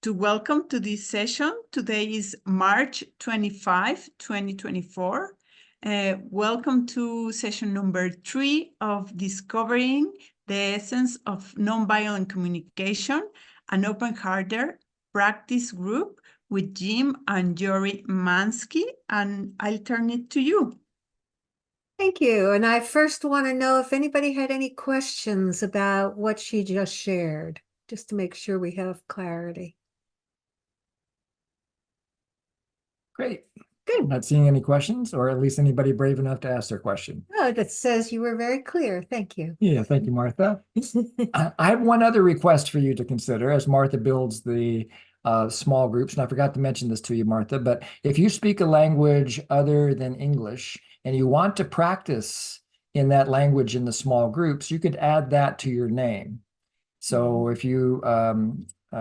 to welcome to this session. Today is March 25, 2024. Welcome to session number 3 of Discovering the Essence of Nonviolent Communication, an open-hearted practice group with Jim and Jory Mansky, and I'll turn it to you. Thank you. And I first want to know if anybody had any questions about what she just shared, just to make sure we have clarity. Great. Good. I'm not seeing any questions, or at least anybody brave enough to ask their question. Oh, that says you were very clear. Thank you. Yeah, thank you, Martha. I have one other request for you to consider as Martha builds the small groups. And I forgot to mention this to you, Martha, but if you speak a language other than English and you want to practice in that language in the small groups, you could add that to your name. So if you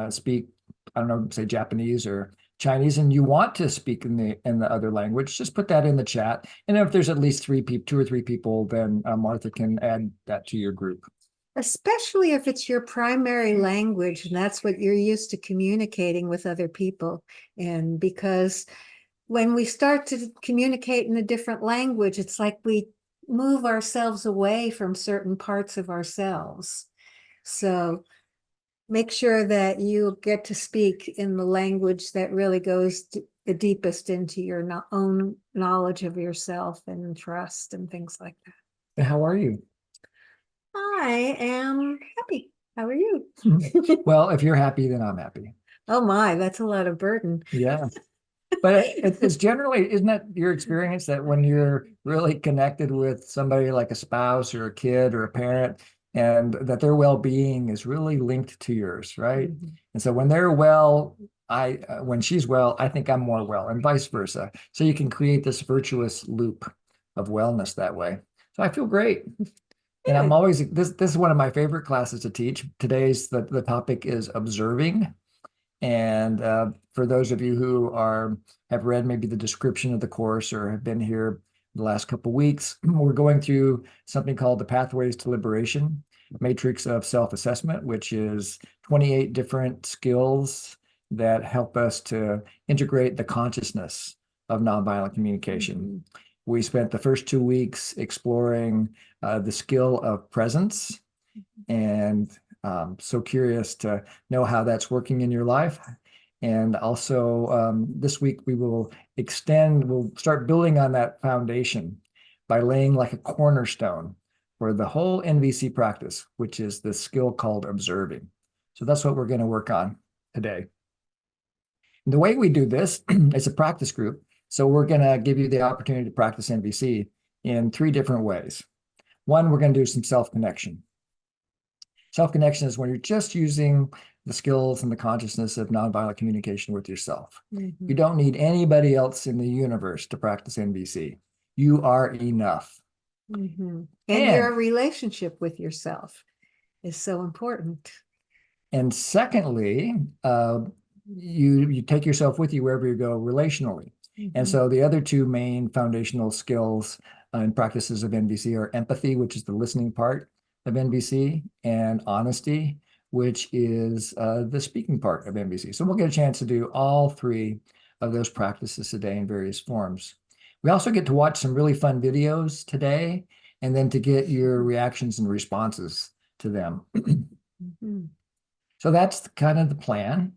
speak, I don't know, say Japanese or Chinese, and you want to speak in the other language, just put that in the chat. And if there's at least 2 or 3 people, then Martha can add that to your group. Especially if it's your primary language and that's what you're used to communicating with other people. And because when we start to communicate in a different language, it's like we move ourselves away from certain parts of ourselves. So make sure that you get to speak in the language that really goes the deepest into your own knowledge of yourself and trust and things like that. And how are you? I am happy. How are you? Well, if you're happy, then I'm happy. Oh my, that's a lot of burden. Yeah. But it's generally, isn't that your experience that when you're really connected with somebody like a spouse or a kid or a parent, and that their well-being is really linked to yours, right? Mm-hmm. And so when they're well, when she's well, I think I'm more well, and vice versa. So you can create this virtuous loop of wellness that way. So I feel great. And I'm always, this is one of my favorite classes to teach. Today's, the topic is observing. And for those of you who have read maybe the description of the course or have been here the last couple of weeks, we're going through something called the Pathways to Liberation, Matrix of Self-Assessment, which is 28 different skills that help us to integrate the consciousness of nonviolent communication. Mm-hmm. We spent the first 2 weeks exploring the skill of presence, and so curious to know how that's working in your life. And also this week we'll start building on that foundation by laying like a cornerstone for the whole NVC practice, which is the skill called observing. So that's what we're going to work on today. And the way we do this is a practice group. So we're going to give you the opportunity to practice NVC in 3 different ways. One, we're going to do some self-connection. Self-connection is when you're just using the skills and the consciousness of nonviolent communication with yourself. Mm-hmm. You don't need anybody else in the universe to practice NVC. You are enough. Mm-hmm. And your relationship with yourself is so important. And secondly, you take yourself with you wherever you go relationally. Mm-hmm. And so the other 2 main foundational skills and practices of NVC are empathy, which is the listening part of NVC, and honesty, which is the speaking part of NVC. So we'll get a chance to do all 3 of those practices today in various forms. We also get to watch some really fun videos today, and then to get your reactions and responses to them. Mm-hmm. So that's kind of the plan.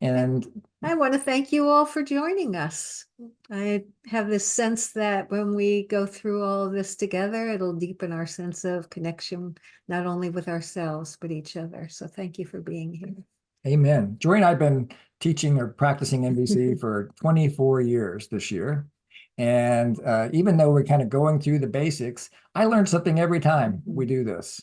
And I want to thank you all for joining us. I have this sense that when we go through all of this together, it'll deepen our sense of connection, not only with ourselves, but each other. So thank you for being here. Amen. Joy and I have been teaching or practicing NVC for 24 years this year. And even though we're kind of going through the basics, I learn something every time we do this.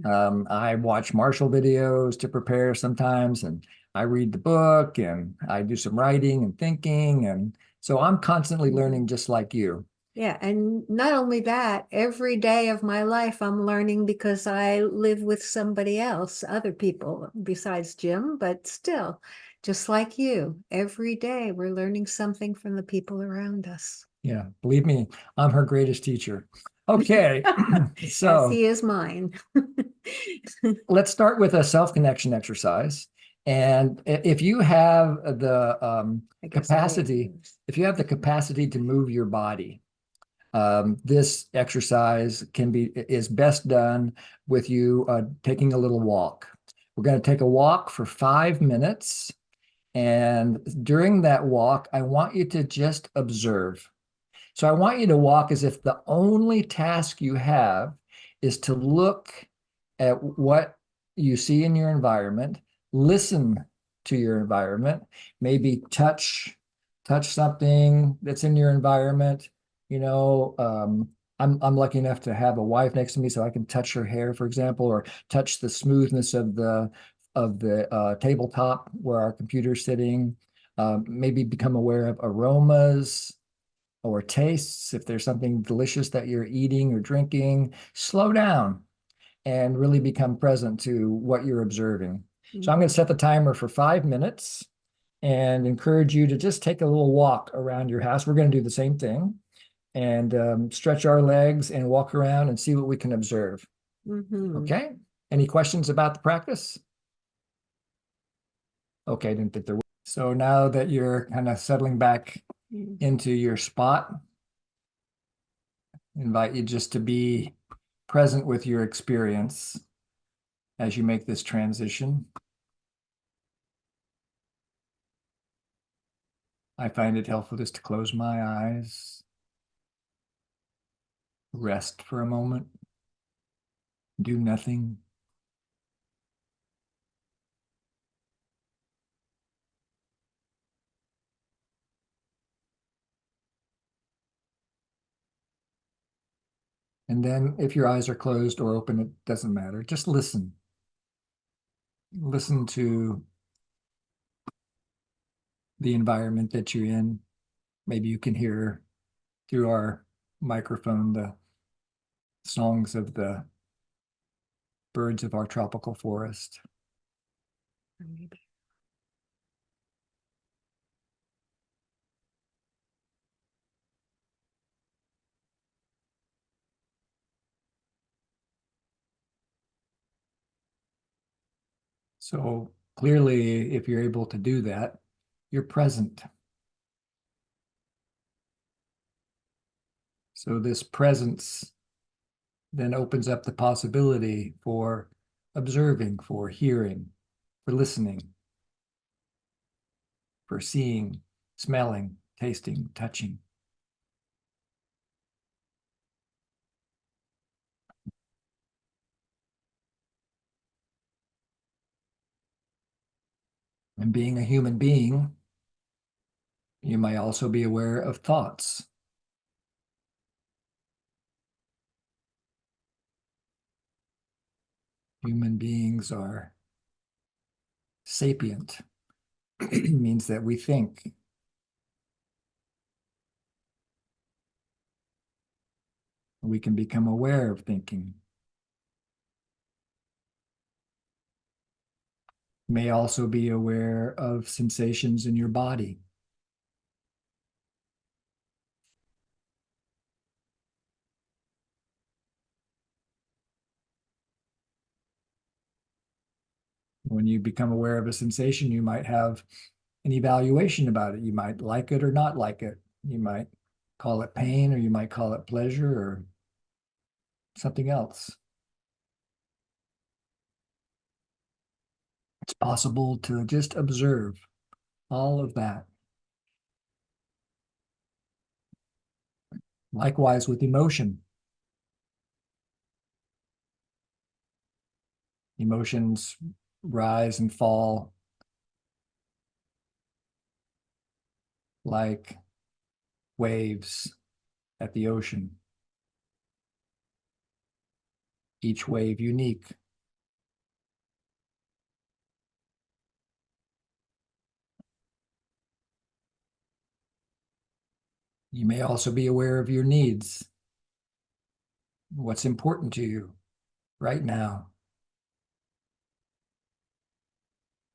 I watch Marshall videos to prepare sometimes, and I read the book, and I do some writing and thinking. And so I'm constantly learning just like you. Yeah. And not only that, every day of my life, I'm learning because I live with somebody else, other people besides Jim, but still, just like you, every day we're learning something from the people around us. Yeah, believe me, I'm her greatest teacher. Okay, so as he is mine. Let's start with a self-connection exercise. And if you have the I guess I capacity, am. if you have the capacity to move your body, this exercise is best done with you taking a little walk. We're going to take a walk for 5 minutes. And during that walk, I want you to just observe. So I want you to walk as if the only task you have is to look at what you see in your environment, listen to your environment, maybe touch something that's in your environment. I'm lucky enough to have a wife next to me, so I can touch her hair, for example, or touch the smoothness of the tabletop where our computer's sitting. Maybe become aware of aromas or tastes. If there's something delicious that you're eating or drinking, slow down and really become present to what you're observing. So I'm going to set the timer for 5 minutes and encourage you to just take a little walk around your house. We're going to do the same thing and stretch our legs and walk around and see what we can observe. Okay. Any questions about the practice? Okay, I didn't think there were. So now that you're kind of settling back into your spot, invite you just to be present with your experience as you make this transition. I find it helpful just to close my eyes, rest for a moment, do nothing. And then if your eyes are closed or open, it doesn't matter. Just listen. Listen to the environment that you're in. Maybe you can hear through our microphone the songs of the birds of our tropical forest. So clearly, if you're able to do that, you're present. So this presence then opens up the possibility for observing, for hearing, for listening, for seeing, smelling, tasting, touching. And being a human being, you may also be aware of thoughts. Human beings are sapient. It means that we think. We can become aware of thinking. You may also be aware of sensations in your body. When you become aware of a sensation, you might have an evaluation about it. You might like it or not like it. You might call it pain, or you might call it pleasure, or something else. It's possible to just observe all of that. Likewise with emotion. Emotions rise and fall like waves at the ocean. Each wave unique. You may also be aware of your needs. What's important to you right now?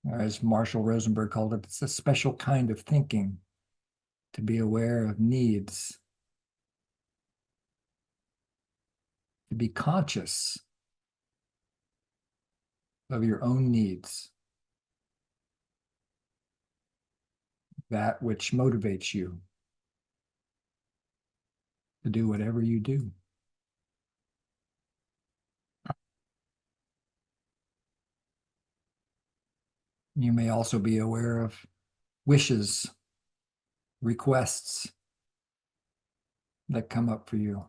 Or as Marshall Rosenberg called it, it's a special kind of thinking, to be aware of needs, to be conscious of your own needs. that which motivates you to do whatever you do. You may also be aware of wishes, requests that come up for you.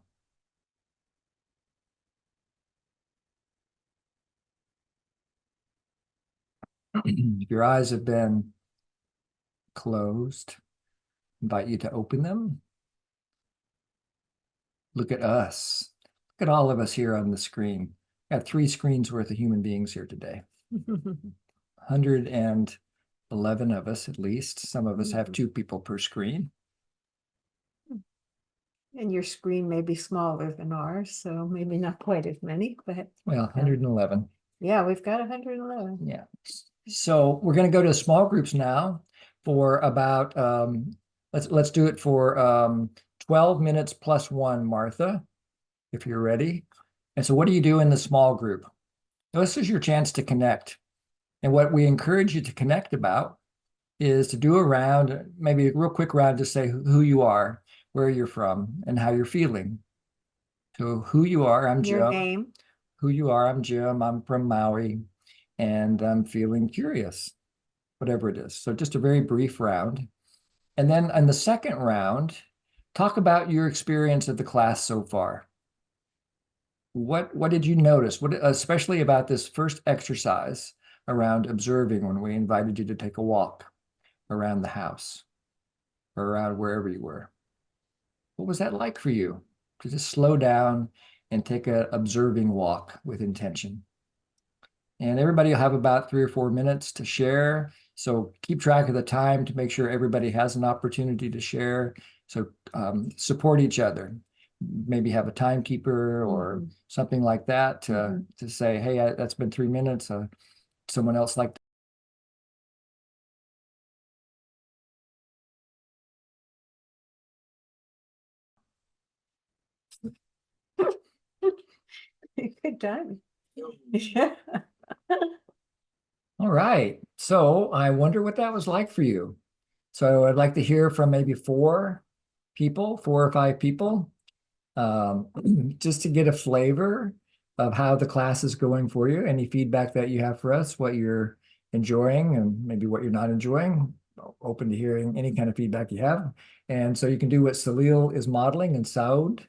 If your eyes have been closed, invite you to open them. Look at us. Look at all of us here on the screen. Got 3 screens worth of human beings here today. 111 of us at least. Some of us have 2 people per screen. And your screen may be smaller than ours, so maybe not quite as many, but Well, 111. yeah, we've got 111. Yeah. So we're going to go to small groups now for about let's do it for 12 minutes plus 1, Martha, if you're ready. And so what do you do in the small group? This is your chance to connect. And what we encourage you to connect about is to do a round, maybe a real quick round, to say who you are, where you're from, and how you're feeling. So who you are, I'm Your Jim. name. Who you are, I'm Jim. I'm from Maui, and I'm feeling curious, whatever it is. So just a very brief round. And then in the second round, talk about your experience of the class so far. What did you notice? What, especially about this first exercise around observing when we invited you to take a walk around the house or around wherever you were? What was that like for you to just slow down and take a observing walk with intention? And everybody will have about 3 or 4 minutes to share. So keep track of the time to make sure everybody has an opportunity to share. So support each other. Maybe have a timekeeper or something like that to say, hey, that's been 3 minutes. Someone else like Good time. Yeah. All right. So I wonder what that was like for you. So I'd like to hear from maybe 4 people, 4 or 5 people, just to get a flavor of how the class is going for you. Any feedback that you have for us, what you're enjoying and maybe what you're not enjoying. Open to hearing any kind of feedback you have. And so you can do what Salil is modeling and Saud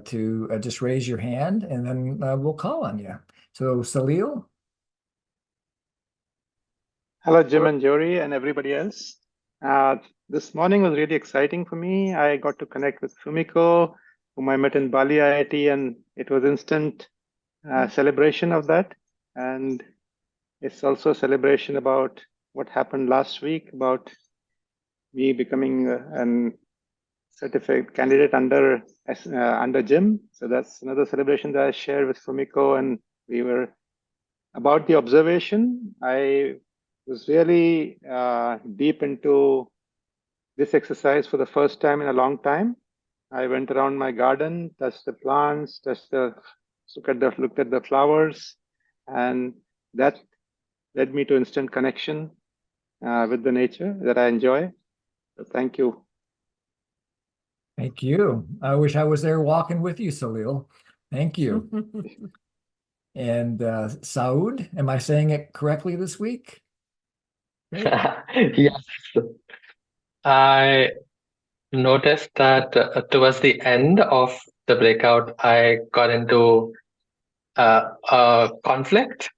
to just raise your hand and then we'll call on you. So Salil. Hello, Jim and Jory and everybody else. This morning was really exciting for me. I got to connect with Fumiko, whom I met in Bali IIT, and it was instant celebration of that. And it's also a celebration about what happened last week, about me becoming a certificate candidate under Jim. So that's another celebration that I shared with Fumiko, and we were about the observation. I was really deep into this exercise for the first time in a long time. I went around my garden, touched the plants, looked at the flowers, and that led me to instant connection with the nature that I enjoy. So thank you. Thank you. I wish I was there walking with you, Salil. Thank you. And Saud, am I saying it correctly this week? Great. Yes, I noticed that towards the end of the breakout, I got into a conflict.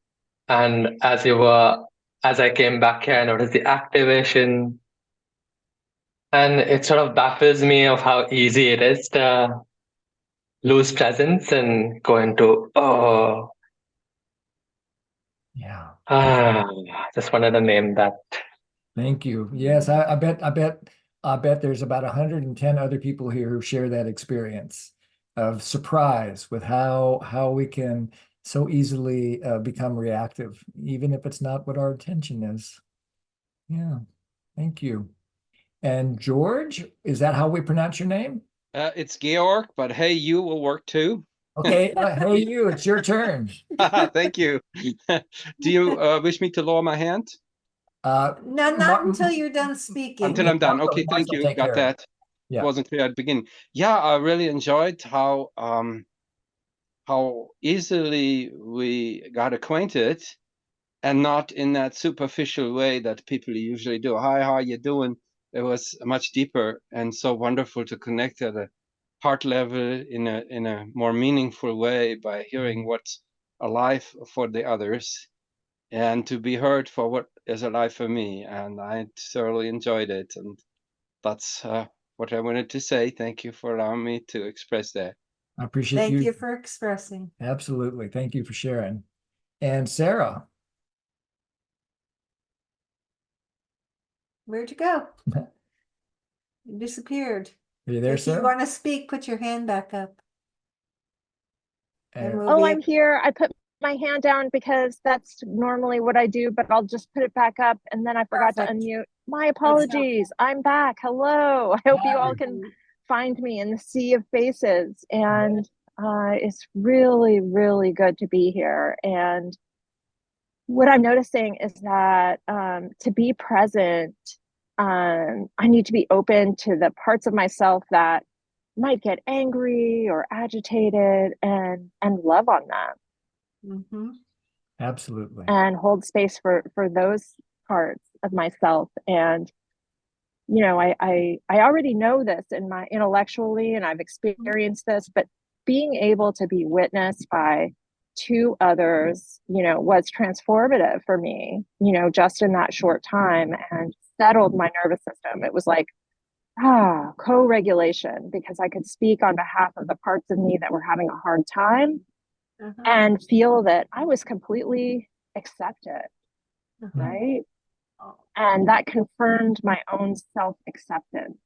And as I came back here, I noticed the activation. And it sort of baffles me of how easy it is to lose presence and go into, oh, Yeah. just wanted to name that. Thank you. Yes, I bet there's about 110 other people here who share that experience of surprise with how we can so easily become reactive, even if it's not what our intention is. Yeah, thank you. And George, is that how we pronounce your name? It's Georg, but hey, you will work too. Okay, hey you, it's your turn. Thank you. Do you wish me to lower my hand? No, not Mar- until you're done speaking. Until I'm done. Martha- Okay, thank Martha will you. take Got care of it. that. Yeah. Wasn't clear at the beginning. Yeah, I really enjoyed how easily we got acquainted, and not in that superficial way that people usually do. Hi, how are you doing? It was much deeper and so wonderful to connect at a heart level in a more meaningful way by hearing what's alive for the others and to be heard for what is alive for me. And I thoroughly enjoyed it. And that's what I wanted to say. Thank you for allowing me to express that. I appreciate Thank you for expressing. Absolutely. Thank you for sharing. And Sarah. Where'd you go? You disappeared. Are you there, If you Sarah? want to speak, put your hand back up. And Uh, we'll Oh, be I'm here. I put my hand down because that's normally what I do, but I'll just put it back up and then I forgot to Perfect. unmute. My apologies. I'm back. Hello. I hope you all can find me in the sea of faces. And it's really, really good to be here. And what I'm noticing is that to be present, I need to be open to the parts of myself that might get angry or agitated, and love on them Mhm. Absolutely. and hold space for those parts of myself. And you know, I already know this in my intellectually, and I've experienced this, but being able to be witnessed by two others, you know, was transformative for me, you know, just in that short time, and settled my nervous system. It was like, co-regulation, because I could speak on behalf of the parts of me that were having a hard time Uh-huh. and feel that I was completely accepted, Uh-huh. right? And that confirmed my own self-acceptance.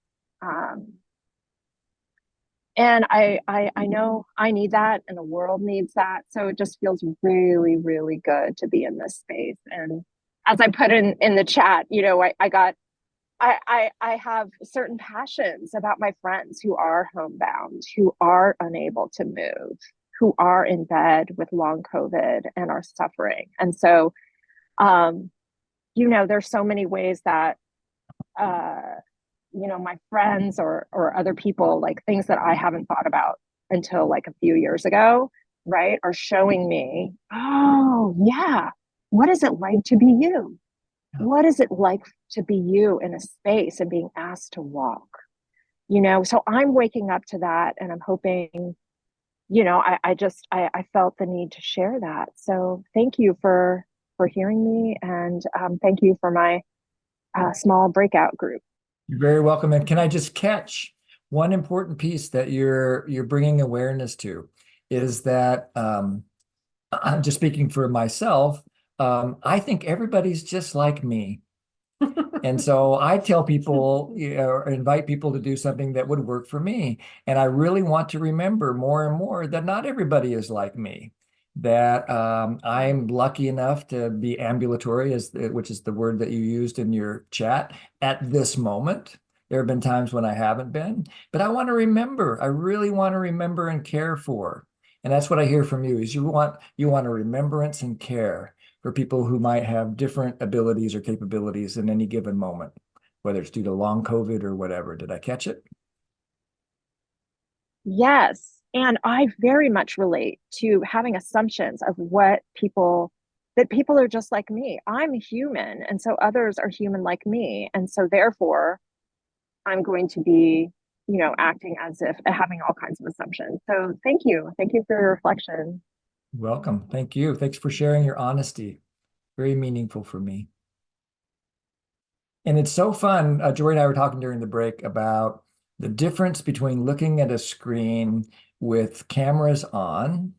And I know I need that, and the world needs that. So it just feels really, really good to be in this space. And as I put in the chat, you know, I have certain passions about my friends who are homebound, who are unable to move, who are in bed with long COVID and are suffering. And so, you know, there's so many ways that, you know, my friends or other people, like things that I haven't thought about until like a few years ago, right, are showing me, oh, yeah, what is it like to be you? What is it like to be you in a space and being asked to walk? You know, so I'm waking up to that, and I'm hoping, you know, I felt the need to share that. So thank you for hearing me, and thank you for my small breakout group. You're very welcome. And can I just catch one important piece that you're bringing awareness to is that I'm just speaking for myself. I think everybody's just like me. And so I tell people, you know, or invite people to do something that would work for me. And I really want to remember more and more that not everybody is like me, that I'm lucky enough to be ambulatory, which is the word that you used in your chat, at this moment. There have been times when I haven't been, but I want to remember. I really want to remember and care for. And that's what I hear from you is you want a remembrance and care for people who might have different abilities or capabilities in any given moment, whether it's due to long COVID or whatever. Did I catch it? Yes. And I very much relate to having assumptions of that people are just like me. I'm human, and so others are human like me. And so therefore, I'm going to be, you know, acting as if having all kinds of assumptions. So thank you. Thank you for your reflection. Welcome. Thank you. Thanks for sharing your honesty. Very meaningful for me. And it's so fun. Jory and I were talking during the break about the difference between looking at a screen with cameras on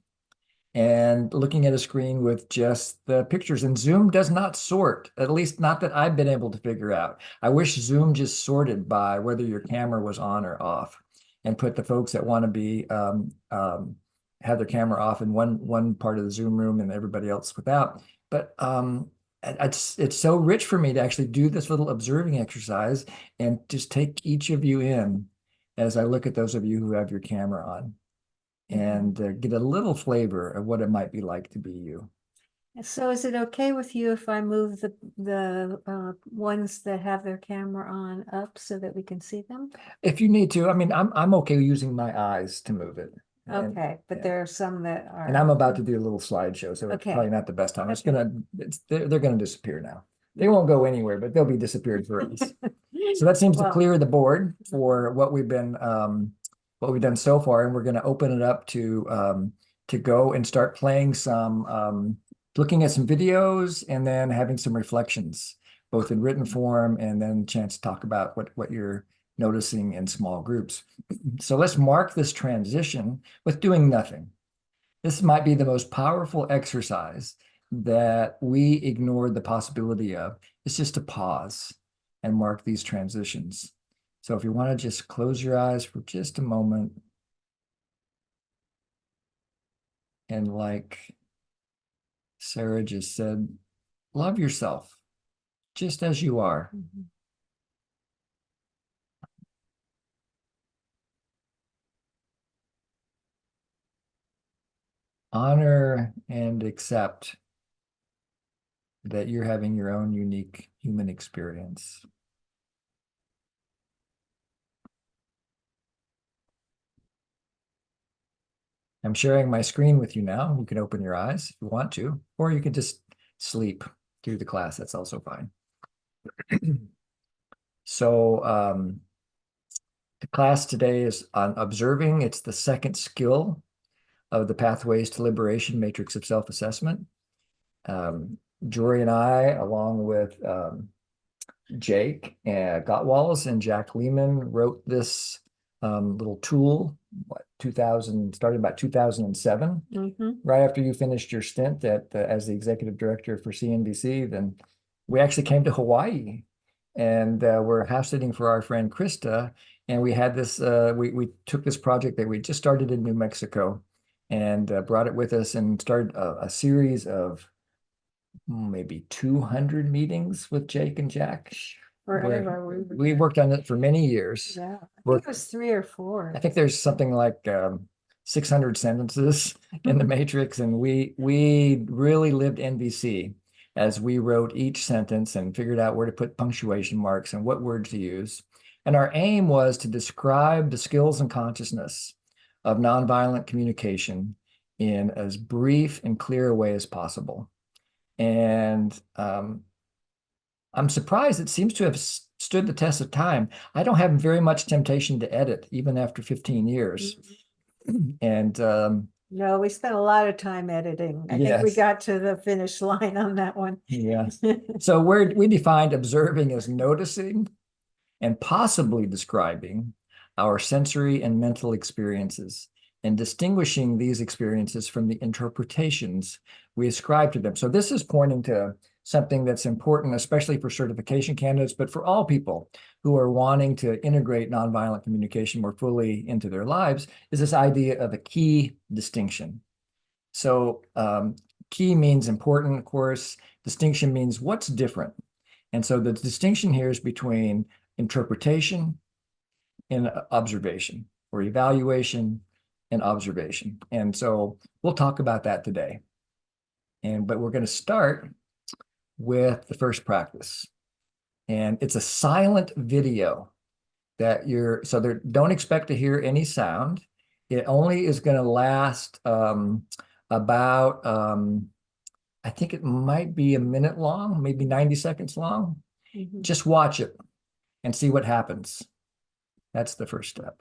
and looking at a screen with just the pictures. And Zoom does not sort, at least not that I've been able to figure out. I wish Zoom just sorted by whether your camera was on or off and put the folks that want to be have their camera off in one part of the Zoom room and everybody else without. But it's so rich for me to actually do this little observing exercise and just take each of you in as I look at those of you who have your camera on and get a little flavor of what it might be like to be you. So is it okay with you if I move the ones that have their camera on up so that we can see them? If you need to, I mean, I'm okay using my eyes to move it. And- Okay, but yeah. there are some that are. And I'm about to do a little slideshow, so it's Okay. probably not the best time. Okay. They're gonna disappear now. They won't go anywhere, but they'll be disappeared for us. So that seems to Well, clear the board for what we've done so far, and we're gonna open it up to go and start playing some looking at some videos and then having some reflections, both in written form and then a chance to talk about what you're noticing in small groups. So let's mark this transition with doing nothing. This might be the most powerful exercise that we ignored the possibility of. It's just to pause and mark these transitions. So if you want to just close your eyes for just a moment, and like Sarah just said, love yourself just as you are. mhm. Honor and accept that you're having your own unique human experience. I'm sharing my screen with you now. You can open your eyes if you want to, or you can just sleep through the class. That's also fine. So the class today is on observing. It's the second skill of the Pathways to Liberation Matrix of Self-Assessment. Jory and I, along with Jake Gottwalls and Jack Lehman, wrote this little tool, started about 2007, right after you finished your stint as the executive director for CNBC. Then we actually came to Hawaii, and we're house sitting for our friend Krista. And we had this, we took this project that we just started in New Mexico and brought it with us and started a series of maybe 200 meetings with Jake and Jack. Forever. We worked on it for many years. Yeah, I think it was 3 or 4. I think there's something like 600 sentences in the matrix, and we really lived NVC as we wrote each sentence and figured out where to put punctuation marks and what words to use. And our aim was to describe the skills and consciousness of nonviolent communication in as brief and clear a way as possible. And I'm surprised it seems to have stood the test of time. I don't have very much temptation to edit, even after 15 years. And No, we spent a lot of time editing. I think we Yes. got to the finish line on that one. yeah, so we defined observing as noticing and possibly describing our sensory and mental experiences and distinguishing these experiences from the interpretations we ascribe to them. So this is pointing to something that's important, especially for certification candidates, but for all people who are wanting to integrate nonviolent communication more fully into their lives, is this idea of a key distinction. So key means important, of course. Distinction means what's different. And so the distinction here is between interpretation and observation, or evaluation and observation. And so we'll talk about that today. But we're going to start with the first practice. And it's a silent video that don't expect to hear any sound. It only is going to last about, I think it might be a minute long, maybe 90 seconds long. Just watch it and see what happens. That's the first step.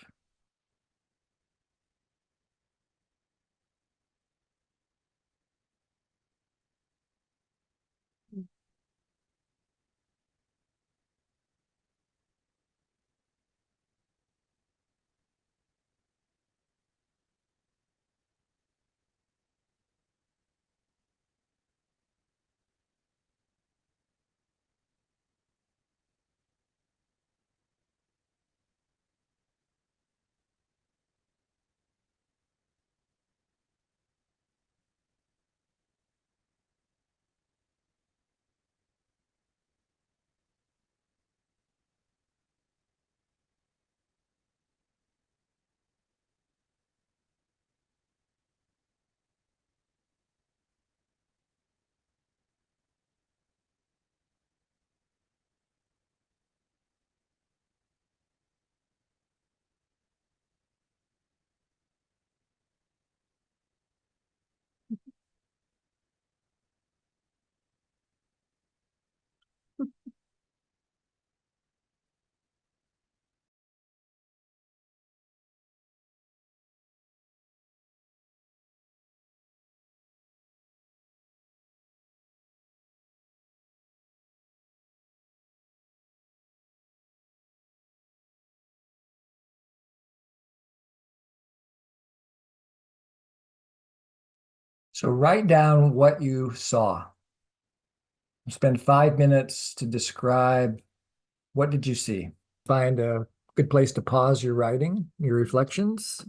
So write down what you saw. Spend 5 minutes to describe what did you see. Find a good place to pause your writing, your reflections.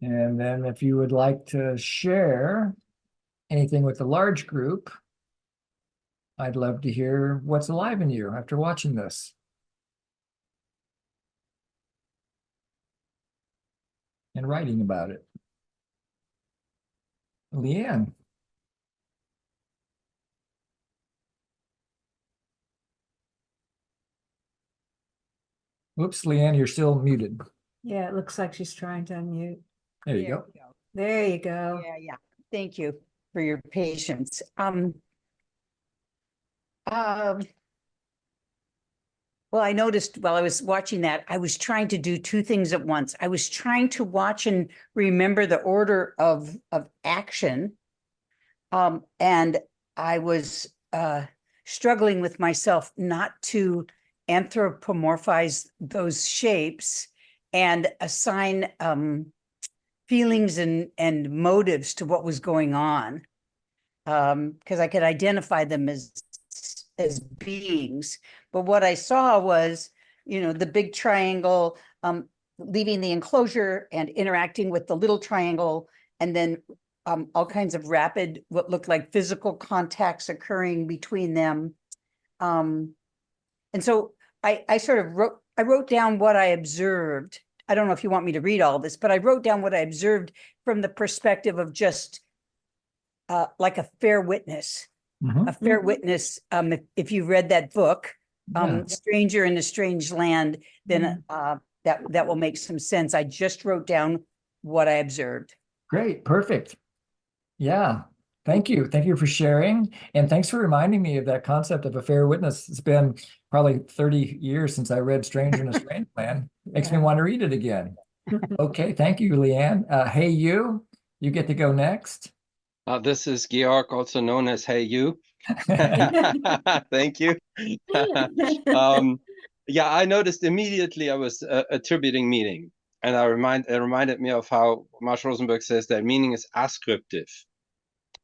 And then if you would like to share anything with the large group, I'd love to hear what's alive in you after watching this. And writing about it. Leanne. Whoops, Leanne, you're still muted. Yeah, it looks like she's trying to unmute. There you go. There you go. Yeah. Thank you for your patience. Well, I noticed while I was watching that, I was trying to do two things at once. I was trying to watch and remember the order of action. And I was struggling with myself not to anthropomorphize those shapes and assign feelings and motives to what was going on. Because I could identify them as beings. But what I saw was, the big triangle leaving the enclosure and interacting with the little triangle, and then all kinds of rapid, what looked like physical contacts occurring between them. And so I wrote down what I observed. I don't know if you want me to read all this, but I wrote down what I observed from the perspective of just like a fair witness. Mhm. A fair witness. If you read that book, Yeah. Stranger in a Strange Land, then that will make some sense. I just wrote down what I observed. Great, perfect. Yeah, thank you. Thank you for sharing. And thanks for reminding me of that concept of a fair witness. It's been probably 30 years since I read Stranger in a Strange Land. Makes me want to read it again. Okay, thank you, Leanne. Hey, you get to go next. This is Georg, also known as Hey You. Thank you. Yeah, I noticed immediately I was attributing meaning. And it reminded me of how Marsh Rosenberg says that meaning is ascriptive.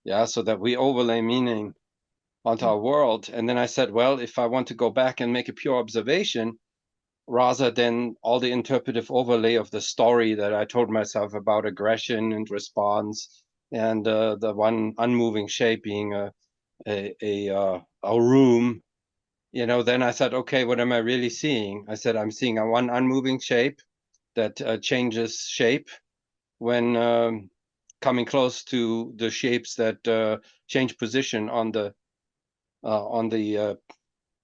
Yeah, so that we overlay meaning onto our world. And then I said, well, if I want to go back and make a pure observation, rather than all the interpretive overlay of the story that I told myself about aggression and response, and the one unmoving shape being a room, then I said, okay, what am I really seeing? I said, I'm seeing a one unmoving shape that changes shape when coming close to the shapes that change position on the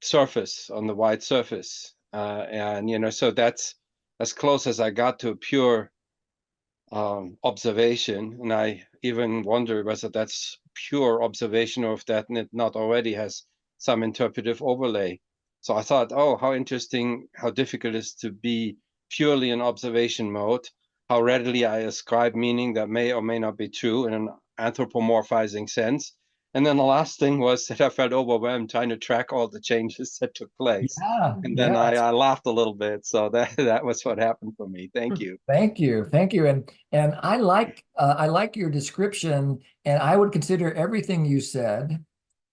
surface, on the white surface. And so that's as close as I got to a pure observation. And I even wonder whether that's pure observation or if that not already has some interpretive overlay. So I thought, oh, how interesting, how difficult it is to be purely in observation mode, how readily I ascribe meaning that may or may not be true in an anthropomorphizing sense. And then the last thing was that I felt overwhelmed trying to track all the changes that took place. Yeah, And then I laughed a little bit. So that was what happened for me. Thank you. Thank you. And I like your description, and I would consider everything you said,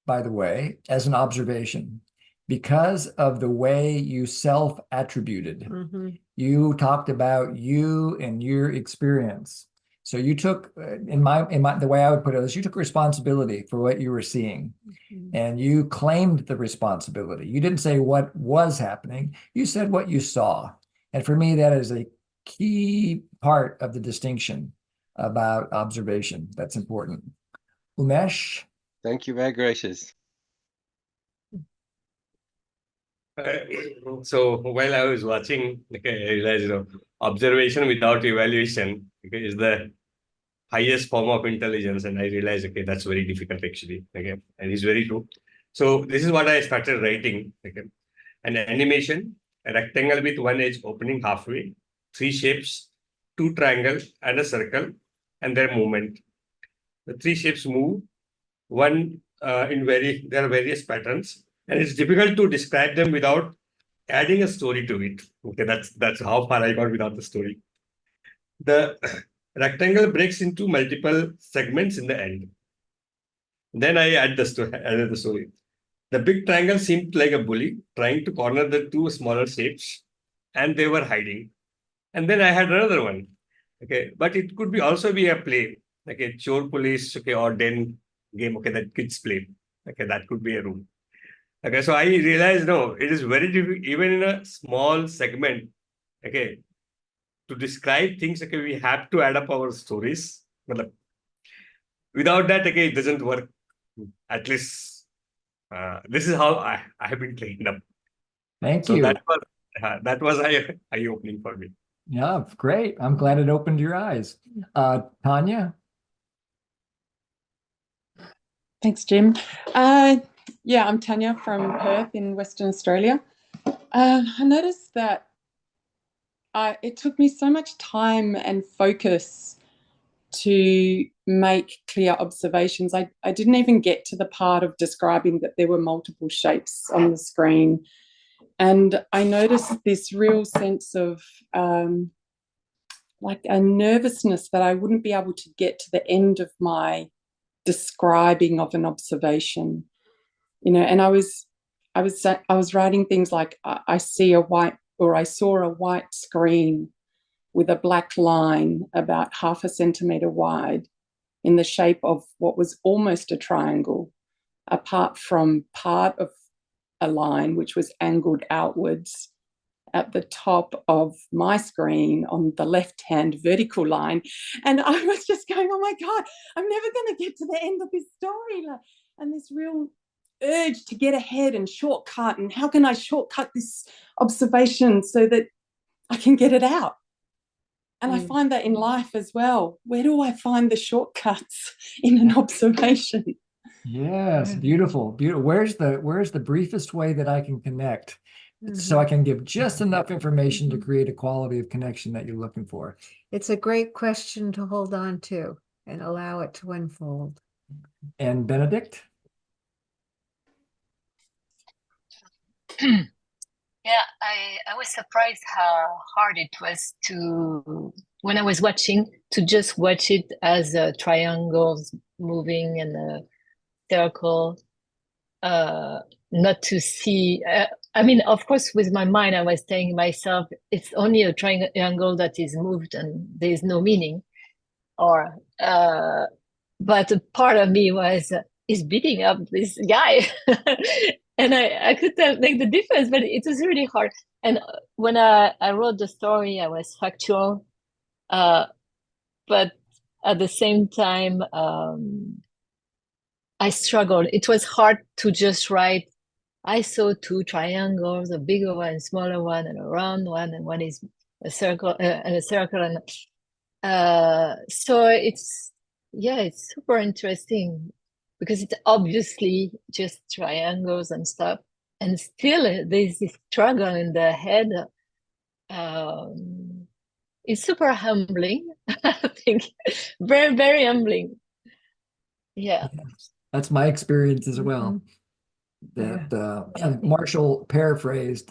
by the way, as an observation because of the way you self-attributed. You talked about you and your experience. So you took, the way I would put it is you took responsibility for what you were seeing, and you claimed the responsibility. You didn't say what was happening. You said what you saw. And for me, that is a key part of the distinction about observation. That's important. Umesh? Thank you, very gracious. So while I was watching, I realized observation without evaluation is the highest form of intelligence, and I realized that's very difficult actually. And it's very true. So this is what I started writing. An animation, a rectangle with one edge opening halfway, three shapes, two triangles and a circle, and their movement. The three shapes move. There are various patterns, and it's difficult to describe them without adding a story to it. Okay, that's how far I got without the story. The rectangle breaks into multiple segments in the end. Then I added the story. The big triangle seemed like a bully trying to corner the two smaller shapes, and they were hiding. And then I had another one. Okay, but it could be also be a play, like a chore police, okay, or den game, okay, that kids play. Okay, that could be a room. Okay, so I realized no, it is very difficult, even in a small segment, okay, to describe things, okay, we have to add up our stories. Without that, okay, it doesn't work. At least this is how I have been trained up. Thank So you. that was eye-opening for me. Yeah, great. I'm glad it opened your eyes. Tanya? Thanks, Jim. Yeah, I'm Tanya from Perth in Western Australia. I noticed that it took me so much time and focus to make clear observations. I didn't even get to the part of describing that there were multiple shapes on the screen. And I noticed this real sense of like a nervousness that I wouldn't be able to get to the end of my describing of an observation, you know. And I was writing things like I saw a white screen with a black line about 0.5 centimetre wide in the shape of what was almost a triangle, apart from part of a line which was angled outwards at the top of my screen on the left-hand vertical line. And I was just going, oh my God, I'm never going to get to the end of this story. And this real urge to get ahead and shortcut. And how can I shortcut this observation so that I can get it out? And I find that in life as well. Where do I find the shortcuts in an observation? Yes, beautiful, beautiful. Where's the briefest way that I can connect? So I can give just enough information to create a quality of connection that you're looking for. It's a great question to hold on to and allow it to unfold. And Benedict? Yeah, I was surprised how hard it was when I was watching, to just watch it as triangles moving and a circle, not to see. I mean, of course, with my mind, I was telling myself, it's only a triangle that is moved and there is no meaning. But a part of me was, is beating up this guy. And I could make the difference, but it was really hard. And when I wrote the story, I was factual. But at the same time, I struggled. It was hard to just write, I saw 2 triangles, a bigger one, a smaller one, and a round one, and one is a circle and a circle. And so it's super interesting, because it's obviously just triangles and stuff. And still there's this struggle in the head. It's super humbling, I think. Very, very humbling. Yeah. That's my experience as well. That Marshall paraphrased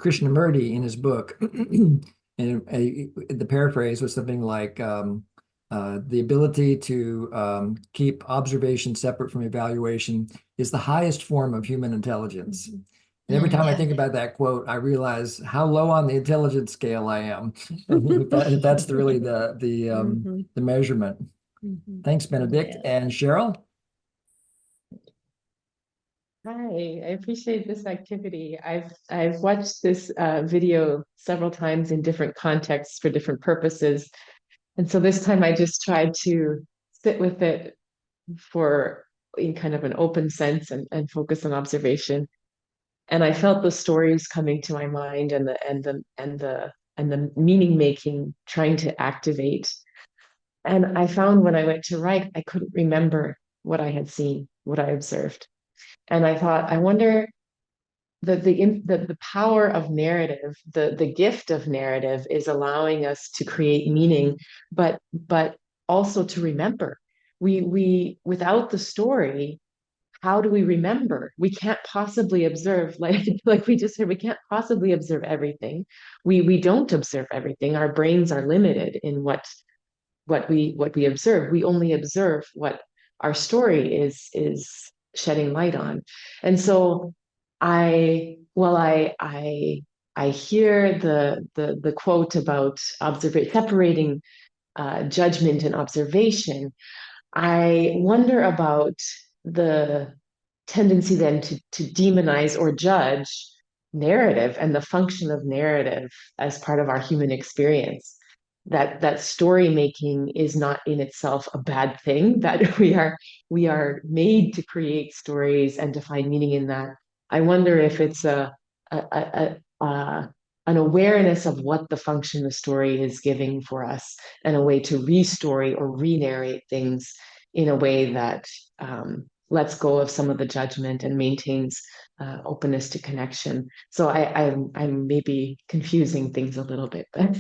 Krishnamurti in his book. And the paraphrase was something like the ability to keep observation separate from evaluation is the highest form of human intelligence. And every time I think about that quote, I realize how low on the intelligence scale I am. That's really the measurement. Thanks, Benedict. And Cheryl? Hi, I appreciate this activity. I've watched this video several times in different contexts for different purposes. And so this time I just tried to sit with it in kind of an open sense and focus on observation. And I felt the stories coming to my mind and the meaning making trying to activate. And I found when I went to write, I couldn't remember what I had seen, what I observed. And I thought, I wonder the power of narrative, the gift of narrative is allowing us to create meaning, but also to remember. We without the story, how do we remember? We can't possibly observe, like we just said, we can't possibly observe everything. We don't observe everything. Our brains are limited in what we observe. We only observe what our story is shedding light on. And so I hear the quote about separating judgment and observation. I wonder about the tendency then to demonize or judge narrative and the function of narrative as part of our human experience. That story making is not in itself a bad thing, that we are made to create stories and to find meaning in that. I wonder if it's an awareness of what the function the story is giving for us, and a way to re-story or re-narrate things in a way that lets go of some of the judgment and maintains openness to connection. So I'm maybe confusing things a little bit, but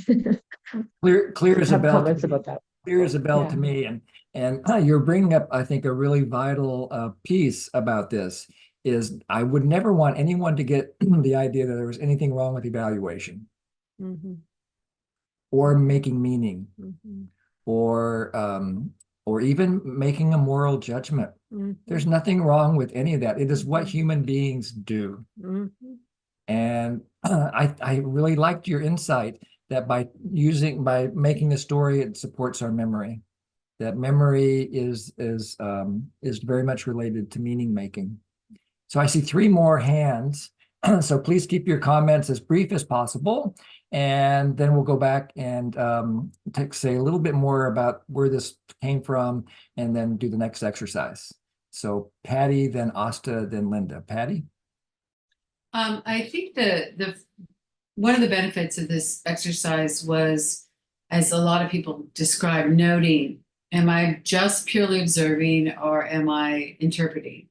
Clear as a have bell. comments about that. Clear as a bell Yeah. to me, and you're bringing up, I think, a really vital piece about this. Is I would never want anyone to get the idea that there was anything wrong with evaluation or making meaning or even making a moral judgment. There's nothing wrong with any of that. It is what human beings do. And I really liked your insight that by making a story, it supports our memory. That memory is very much related to meaning making. So I see 3 more hands. So please keep your comments as brief as possible. And then we'll go back and say a little bit more about where this came from and then do the next exercise. So Patty, then Asta, then Linda. Patty? I think the one of the benefits of this exercise was, as a lot of people describe, noting, am I just purely observing or am I interpreting?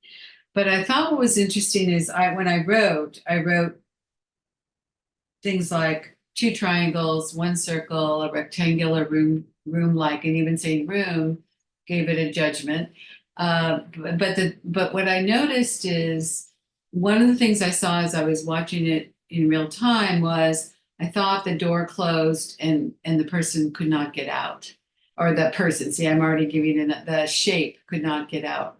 But I thought what was interesting is when I wrote things like 2 triangles, 1 circle, a rectangular room-like, and even saying room gave it a judgment. But what I noticed is one of the things I saw as I was watching it in real time was I thought the door closed and the person could not get out, or the person. See, I'm already giving it the shape could not get out.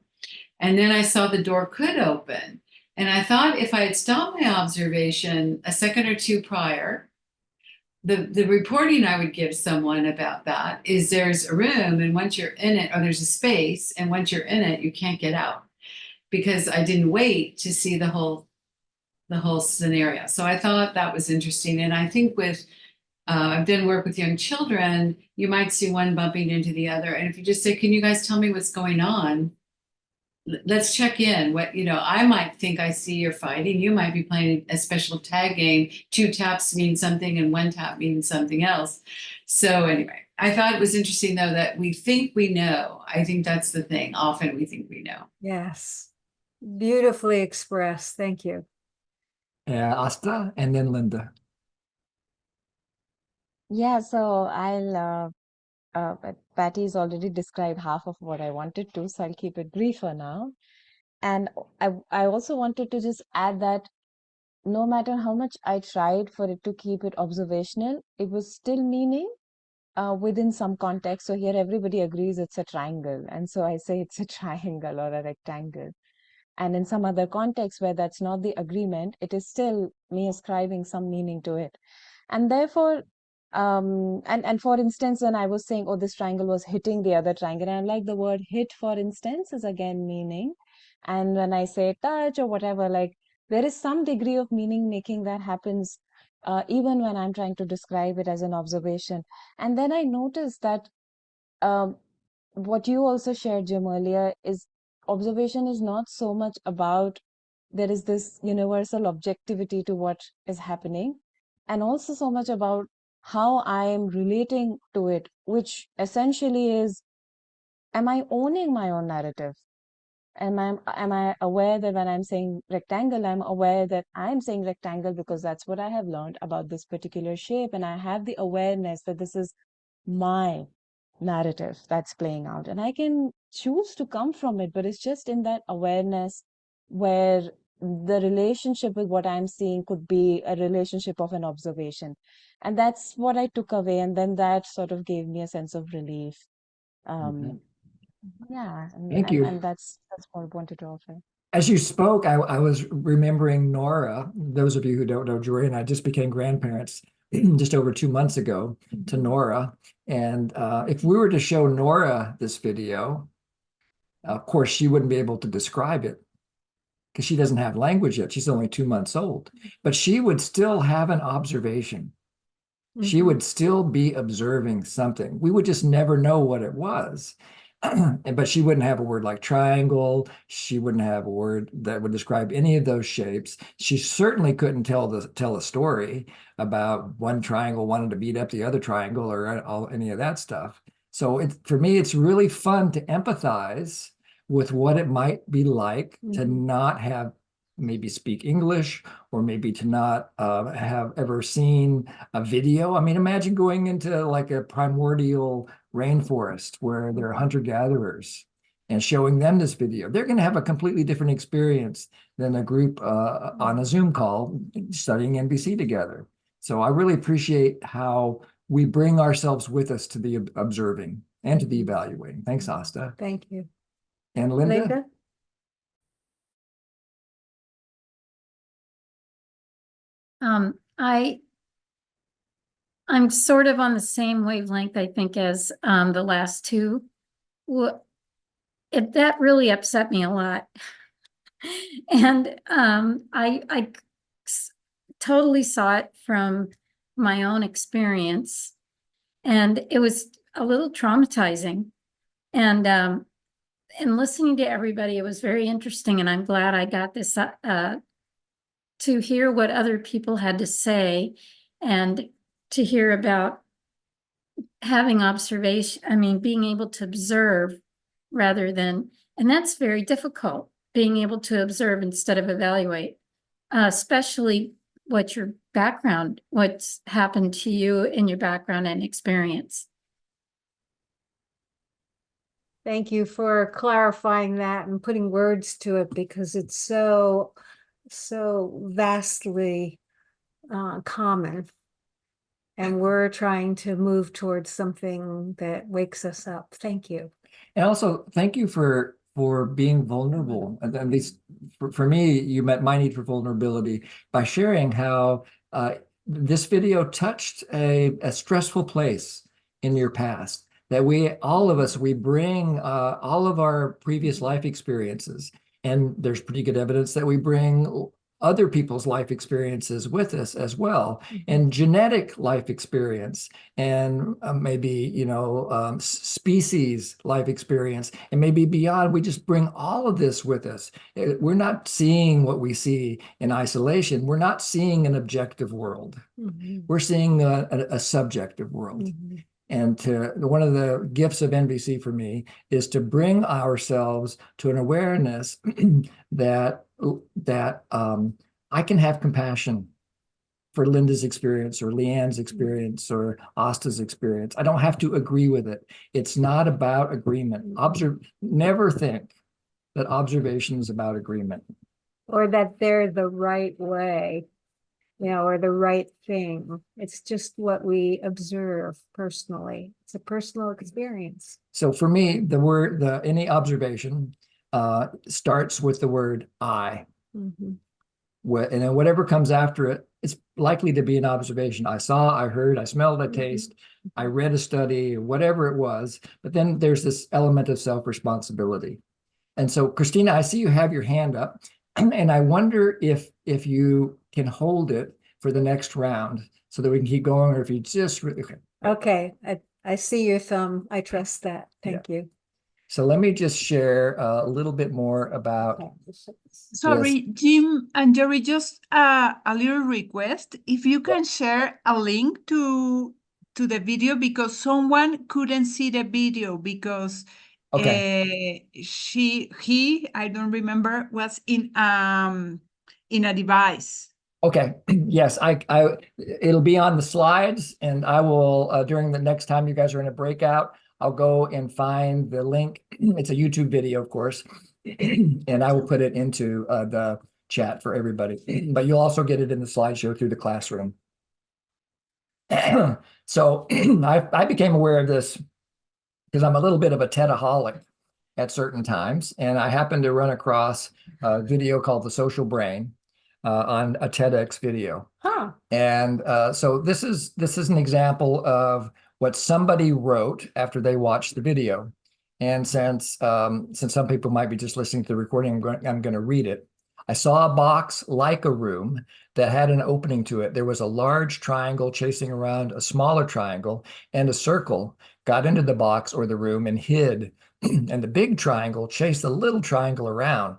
And then I saw the door could open. And I thought if I had stopped my observation a second or 2 prior, the reporting I would give someone about that is there's a room, and once you're in it, or there's a space, and once you're in it, you can't get out, because I didn't wait to see the whole scenario. So I thought that was interesting. And I think with I've done work with young children, you might see one bumping into the other. And if you just say, can you guys tell me what's going on? Let's check in. I might think I see you're fighting. You might be playing a special tag game. 2 taps mean something and 1 tap means something else. So anyway, I thought it was interesting, though, that we think we know. I think that's the thing. Often we think we know. Yes. Beautifully expressed. Thank you. Asta, and then Linda. Yeah, so Patty's already described half of what I wanted to, so I'll keep it briefer now. And I also wanted to just add that no matter how much I tried for it to keep it observational, it was still meaning within some context. So here everybody agrees it's a triangle. And so I say it's a triangle or a rectangle. And in some other context where that's not the agreement, it is still me ascribing some meaning to it. And therefore, and for instance, when I was saying, oh, this triangle was hitting the other triangle, and I like the word hit, for instance, is again meaning. And when I say touch or whatever, like there is some degree of meaning making that happens even when I'm trying to describe it as an observation. And then I noticed that what you also shared, Jim, earlier is observation is not so much about there is this universal objectivity to what is happening, and also so much about how I am relating to it, which essentially is, am I owning my own narrative? Am I aware that when I'm saying rectangle, I'm aware that I'm saying rectangle because that's what I have learned about this particular shape, and I have the awareness that this is my narrative that's playing out, and I can choose to come from it, but it's just in that awareness where the relationship with what I'm seeing could be a relationship of an observation. And that's what I took away. And then that sort of gave me a sense of relief. Yeah, Thank you. and that's what I wanted to offer. As you spoke, I was remembering Nora. Those of you who don't know, Jory and I just became grandparents just over 2 months ago to Nora. And if we were to show Nora this video, of course, she wouldn't be able to describe it because she doesn't have language yet. She's only 2 months old, but she would still have an observation. She would still be observing something. We would just never know what it was. But she wouldn't have a word like triangle. She wouldn't have a word that would describe any of those shapes. She certainly couldn't tell a story about one triangle wanting to beat up the other triangle or any of that stuff. So for me, it's really fun to empathize with what it might be like to not have maybe speak English, or maybe to not have ever seen a video. I mean, imagine going into like a primordial rainforest where there are hunter-gatherers and showing them this video. They're going to have a completely different experience than a group on a Zoom call studying NVC together. So I really appreciate how we bring ourselves with us to the observing and to the evaluating. Thanks, Asta. Thank you. And Linda? I'm sort of on the same wavelength, I think, as the last two. That really upset me a lot. And I totally saw it from my own experience, and it was a little traumatizing. And listening to everybody, it was very interesting, and I'm glad I got this to hear what other people had to say, and to hear about having observation, I mean, being able to observe rather than, and that's very difficult, being able to observe instead of evaluate, especially what's happened to you in your background and experience. Thank you for clarifying that and putting words to it, because it's so vastly common. And we're trying to move towards something that wakes us up. Thank you. And also, thank you for being vulnerable. And at least for me, you met my need for vulnerability by sharing how this video touched a stressful place in your past. That all of us, we bring all of our previous life experiences. And there's pretty good evidence that we bring other people's life experiences with us as well, and genetic life experience, and maybe, species life experience, and maybe beyond. We just bring all of this with us. We're not seeing what we see in isolation. We're not seeing an objective world. We're seeing a subjective world. And one of the gifts of NVC for me is to bring ourselves to an awareness that I can have compassion for Linda's experience or Leanne's experience or Asta's experience. I don't have to agree with it. It's not about agreement. Never think that observation is about agreement. Or that they're the right way, or the right thing. It's just what we observe personally. It's a personal experience. So for me, any observation starts with the word I. And then whatever comes after it, it's likely to be an observation. I saw, I heard, I smelled, I taste, I read a study, whatever it was. But then there's this element of self-responsibility. And so, Christina, I see you have your hand up, and I wonder if you can hold it for the next round so that we can keep going, or if you just really... Okay, I see your thumb. I trust that. Thank you. So let me just share a little bit more about... Sorry, Jim and Jerry, just a little request. If you can share a link to the video, because someone couldn't see the video because he, I don't remember, was in a device. Okay, yes, it'll be on the slides, and I will, during the next time you guys are in a breakout, I'll go and find the link. It's a YouTube video, of course, and I will put it into the chat for everybody. But you'll also get it in the slideshow through the classroom. So I became aware of this because I'm a little bit of a TEDaholic at certain times, and I happened to run across a video called The Social Brain on a TEDx video. Huh. And so this is an example of what somebody wrote after they watched the video. And since some people might be just listening to the recording, I'm going to read it. I saw a box like a room that had an opening to it. There was a large triangle chasing around a smaller triangle, and a circle got into the box or the room and hid. And the big triangle chased the little triangle around.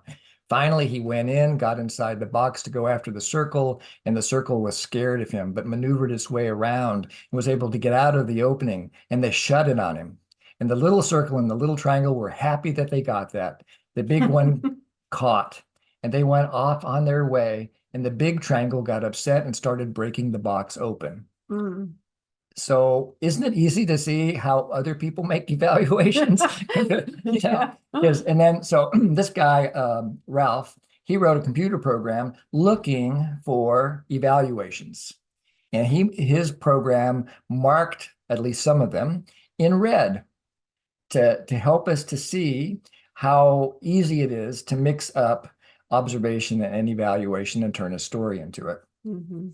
Finally, he went in, got inside the box to go after the circle, and the circle was scared of him, but maneuvered its way around and was able to get out of the opening, and they shut it on him. And the little circle and the little triangle were happy that they got that. The big one caught, and they went off on their way, and the big triangle got upset and started breaking the box open. Mm. So isn't it easy to see how other people make evaluations? And then, so this guy, Ralph, he wrote a computer program looking for evaluations. And his program marked at least some of them in red to help us to see how easy it is to mix up observation and evaluation and turn a story into it. Mhm.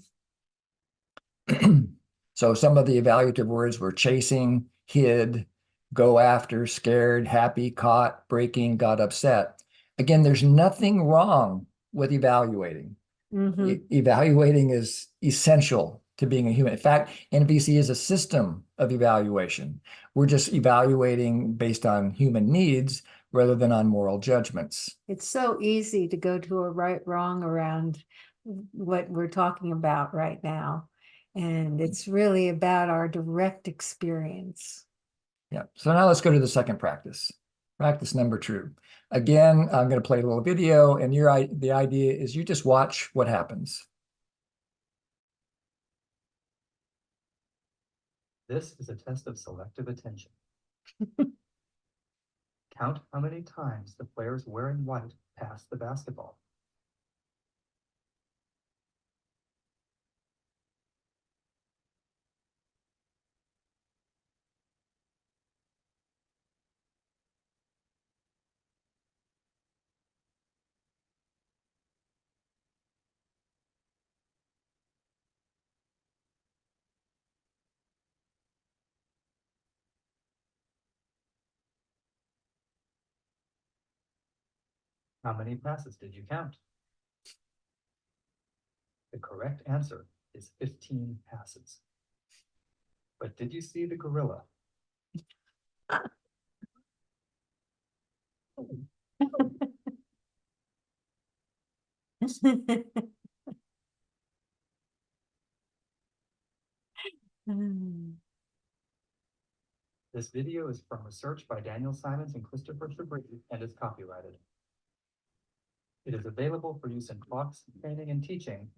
So some of the evaluative words were chasing, hid, go after, scared, happy, caught, breaking, got upset. Again, there's nothing wrong with evaluating. Mhm. Evaluating is essential to being a human. In fact, NVC is a system of evaluation. We're just evaluating based on human needs rather than on moral judgments. It's so easy to go to a right wrong around what we're talking about right now. And it's really about our direct experience. Yeah. So now let's go to the second practice. Practice number 2. Again, I'm going to play a little video, and the idea is you just watch what happens. This is a test of selective attention. Count how many times the players wearing white pass the basketball. How many passes did you count? The correct answer is 15 passes. But did you see the gorilla? This video is from research by Daniel Simons and Christopher Shabri and is copyrighted. It is available for use in talks, training, and teaching.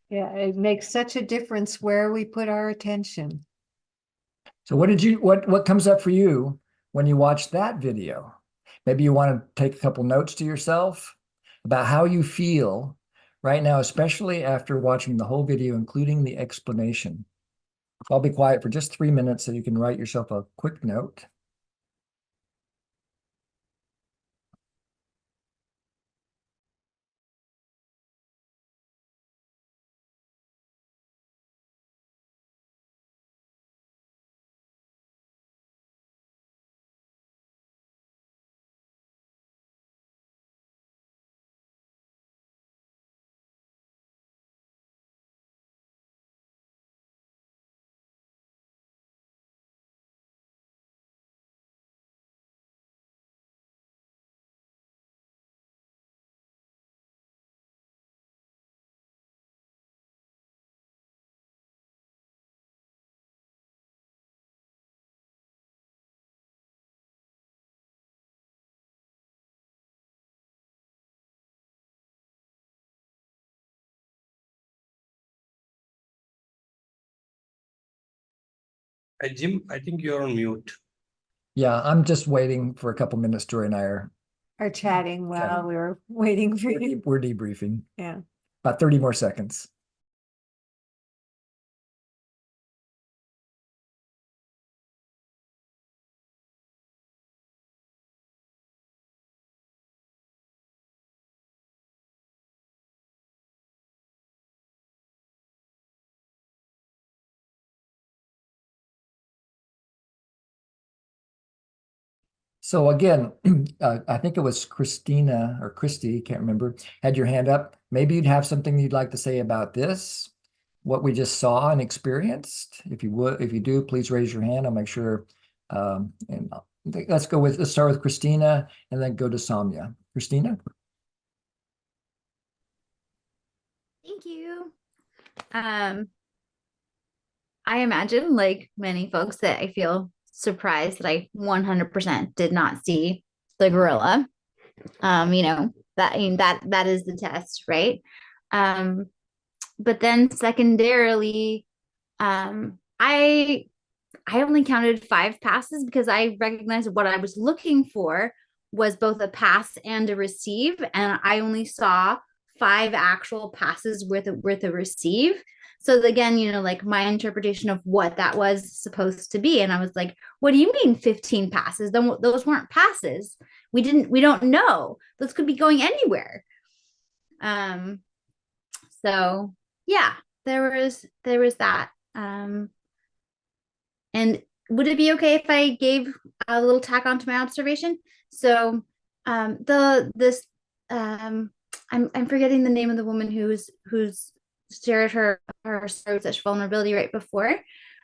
Yeah, it makes such a difference where we put our attention. So what comes up for you when you watch that video? Maybe you want to take a couple notes to yourself about how you feel right now, especially after watching the whole video, including the explanation. I'll be quiet for just 3 minutes so you can write yourself a quick note. Jim, I think you're on mute. Yeah, I'm just waiting for a couple minutes. Joy and I Are chatting while Chatting. we were waiting for you. we're debriefing. Yeah. About 30 more seconds. So again, I think it was Christina or Christy, can't remember, had your hand up. Maybe you'd have something you'd like to say about this, what we just saw and experienced. If you do, please raise your hand. I'll make sure. And let's start with Christina and then go to Samya. Christina? Thank you. I imagine, like many folks, that I feel surprised that I 100% did not see the gorilla. That is the test, right? But then secondarily, I only counted 5 passes because I recognized what I was looking for was both a pass and a receive, and I only saw 5 actual passes worth a receive. So again, like my interpretation of what that was supposed to be, and I was like, "What do you mean 15 passes? Those weren't passes. We don't know. Those could be going anywhere." So yeah, there was that. And would it be okay if I gave a little tack onto my observation? So I'm forgetting the name of the woman who's shared her story of such vulnerability right before.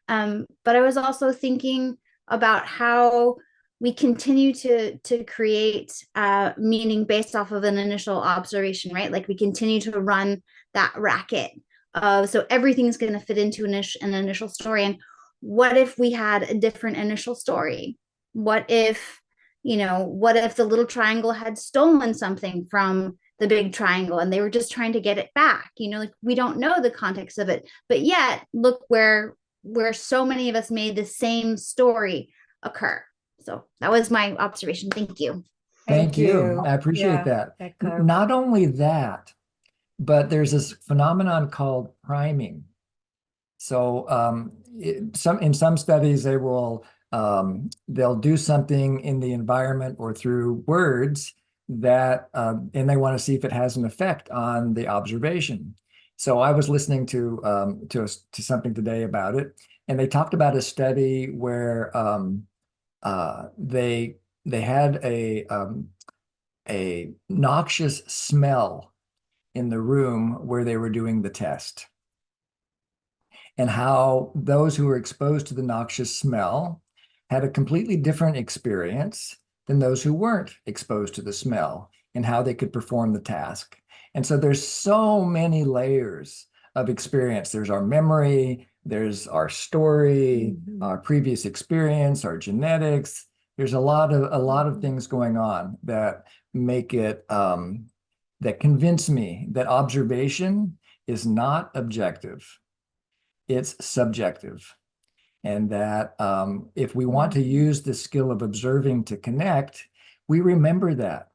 But I was also thinking about how we continue to create meaning based off of an initial observation, right? Like we continue to run that racket. So everything's going to fit into an initial story. And what if we had a different initial story? What if the little triangle had stolen something from the big triangle and they were just trying to get it back? Like we don't know the context of it, but yet look where so many of us made the same story occur. So that was my observation. Thank you. Thank you. I appreciate that. Not only that, but there's this phenomenon called priming. So in some studies, they'll do something in the environment or through words that, and they want to see if it has an effect on the observation. So I was listening to something today about it, and they talked about a study where they had a noxious smell in the room where they were doing the test, and how those who were exposed to the noxious smell had a completely different experience than those who weren't exposed to the smell, and how they could perform the task. And so there's so many layers of experience. There's our memory, there's our story, our previous experience, our genetics. There's a lot of things going on that make it that convince me that observation is not objective. It's subjective. And that if we want to use the skill of observing to connect, we remember that.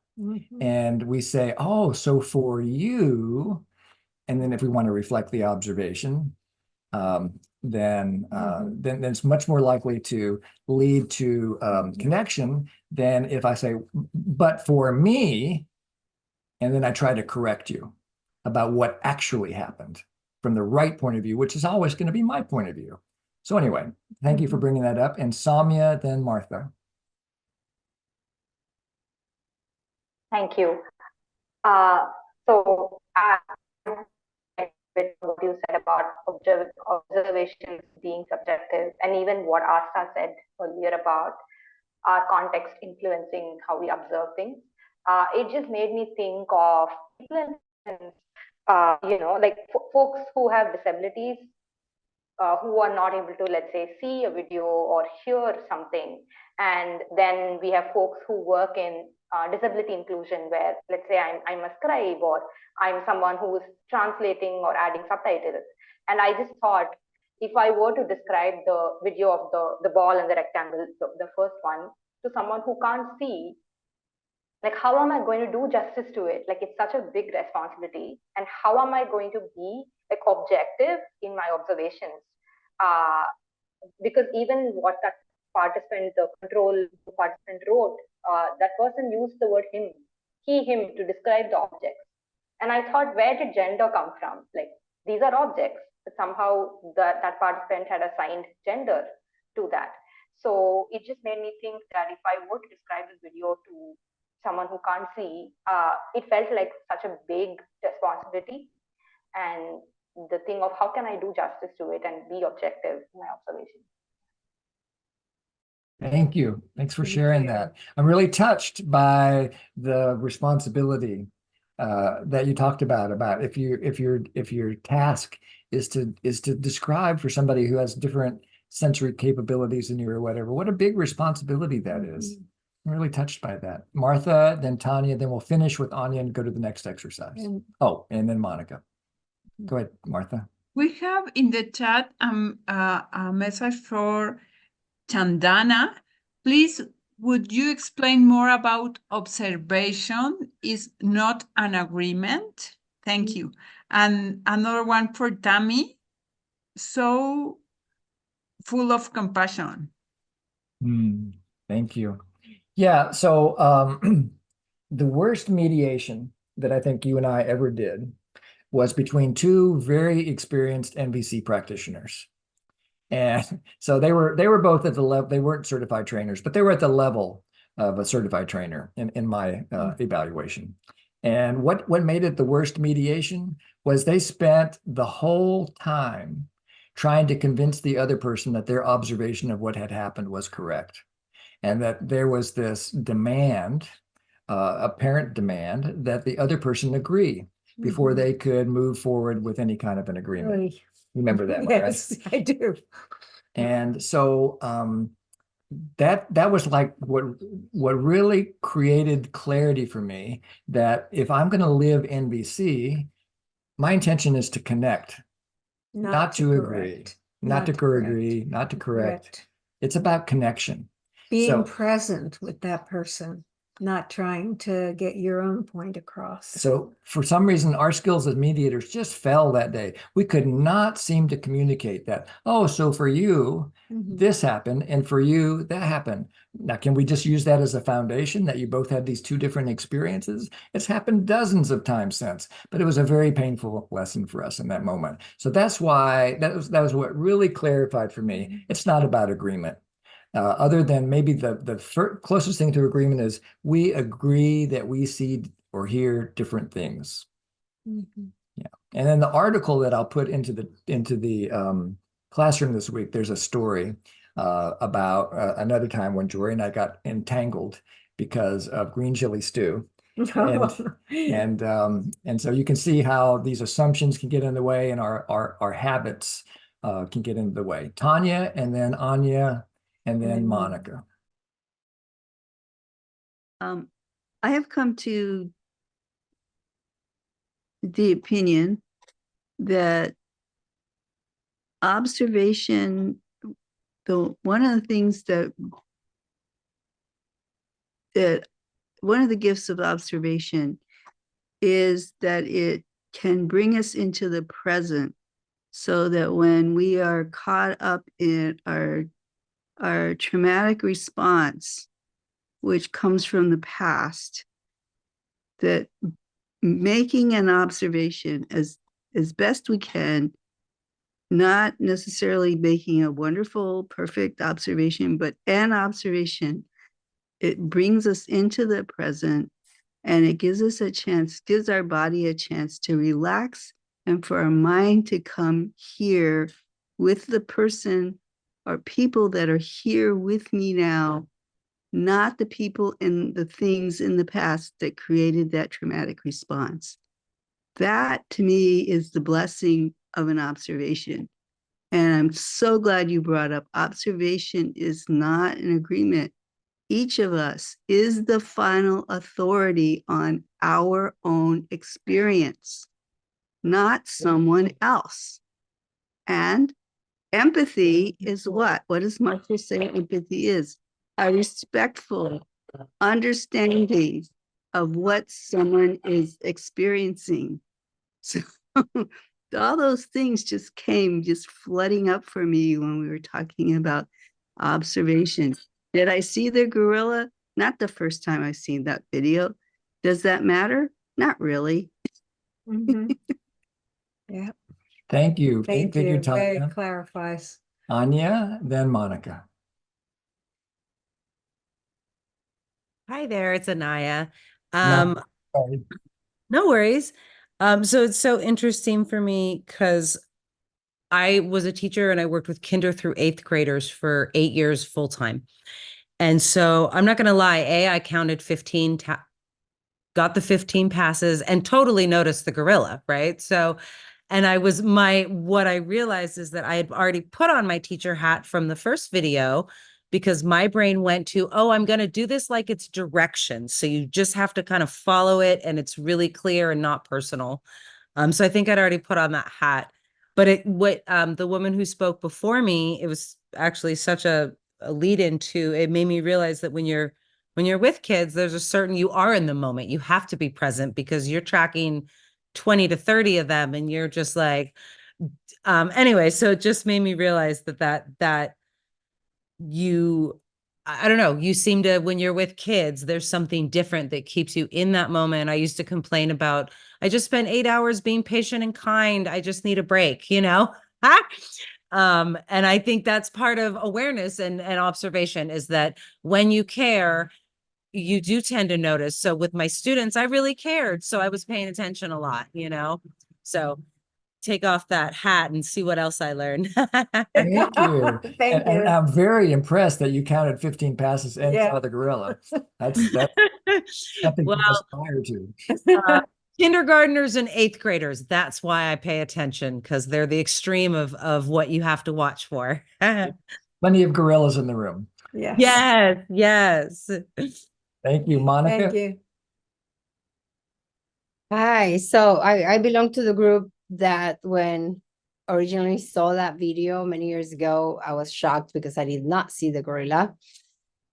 And we say, oh, so for you, and then if we want to reflect the observation, then it's much more likely to lead to connection than if I say, but for me, and then I try to correct you about what actually happened from the right point of view, which is always going to be my point of view. So anyway, thank you for bringing that up. And Samya, then Martha. Thank you. So with what you said about observations being subjective, and even what Asta said earlier about our context influencing how we observe things, it just made me think of people, like folks who have disabilities, who are not able to, let's say, see a video or hear something. And then we have folks who work in disability inclusion, where, let's say, I'm a scribe, or I'm someone who is translating or adding subtitles. And I just thought, if I were to describe the video of the ball and the rectangle, the first one, to someone who can't see, like, how am I going to do justice to it? Like, it's such a big responsibility. And how am I going to be like objective in my observations? Because even what that participant, the control participant wrote, that person used the word him, he, him to describe the objects. And I thought, where did gender come from? Like, these are objects, but somehow that participant had assigned gender to that. So it just made me think that if I were to describe this video to someone who can't see, it felt like such a big responsibility. And the thing of how can I do justice to it and be objective in my observation. Thank you. Thanks for Thank sharing you. that. I'm really touched by the responsibility that you talked about if your task is to describe for somebody who has different sensory capabilities than you or whatever, what a big responsibility that is. I'm really touched by that. Martha, then Tanya, then we'll finish with Anya and go to the next exercise. And then Monica. Go ahead, Martha. We have in the chat a message for Chandana. Please, would you explain more about observation is not an agreement? Thank you. And another one for Tammy. So full of compassion. Thank you. Yeah, so the worst mediation that I think you and I ever did was between two very experienced NVC practitioners. And so they were both at the level, they weren't certified trainers, but they were at the level of a certified trainer in my evaluation. And what made it the worst mediation was they spent the whole time trying to convince the other person that their observation of what had happened was correct. And that there was this demand, apparent demand, that the other person agree before they could move forward with any kind of an agreement. Really? Remember that one, Yes, right? I do. And so that was like what really created clarity for me, that if I'm going to live NVC, my intention is to connect, not to agree, not to agree, not to correct. It's about connection. Being present with that person, not trying to get your own point across. So for some reason, our skills as mediators just fell that day. We could not seem to communicate that. Oh, so for you, this happened, and for you, that happened. Now, can we just use that as a foundation that you both had these two different experiences? It's happened dozens of times since, but it was a very painful lesson for us in that moment. So that's why that was what really clarified for me. It's not about agreement. Other than maybe the closest thing to agreement is we agree that we see or hear different things. Yeah, and then the article that I'll put into the classroom this week, there's a story about another time when Jory and I got entangled because of green chili stew. And so you can see how these assumptions can get in the way, and our habits can get in the way. Tanya, and then Anya, and then Monica. I have come to the opinion that observation, one of the things that one of the gifts of observation is that it can bring us into the present, so that when we are caught up in our traumatic response, which comes from the past, that making an observation as best we can, not necessarily making a wonderful, perfect observation, but an observation, it brings us into the present, and it gives us a chance, gives our body a chance to relax, and for our mind to come here with the person or people that are here with me now, not the people and the things in the past that created that traumatic response. That, to me, is the blessing of an observation. And I'm so glad you brought up observation is not an agreement. Each of us is the final authority on our own experience, not someone else. And empathy is what? What does Martha say empathy is? a respectful understanding of what someone is experiencing. So all those things just came just flooding up for me when we were talking about observation. Did I see the gorilla? Not the first time I've seen that video. Does that matter? Not really. Yeah. Thank you. Thank you, you. Tanya. Very clarifies. Anya, then Monica. Hi there, it's Anaya. No, sorry. No worries. So it's so interesting for me because I was a teacher and I worked with kinder through 8th graders for 8 years full time. And so I'm not going to lie, I counted 15, got the 15 passes and totally noticed the gorilla, right? So, and what I realized is that I had already put on my teacher hat from the first video because my brain went to, oh, I'm going to do this like it's directions. So you just have to kind of follow it and it's really clear and not personal. So I think I'd already put on that hat. But the woman who spoke before me, it was actually such a lead into, it made me realize that when you're with kids, there's a certain, you are in the moment. You have to be present because you're tracking 20 to 30 of them and you're just like, anyway, so it just made me realize that you, I don't know, you seem to, when you're with kids, there's something different that keeps you in that moment. I used to complain about, I just spent 8 hours being patient and kind. I just need a break, you know? And I think that's part of awareness and observation is that when you care, you do tend to notice. So with my students, I really cared. So I was paying attention a lot, you know? So take off that hat and see what else I learned. Thank you. Thank And you. I'm very impressed that you counted 15 passes and Yeah. saw the gorilla. That's something Well, to aspire to. Kindergartners and 8th graders, that's why I pay attention because they're the extreme of what you have to watch for. Plenty of gorillas in the room. Yes, yes. Thank you, Monica. Thank you. Hi, so I belong to the group that when originally saw that video many years ago, I was shocked because I did not see the gorilla.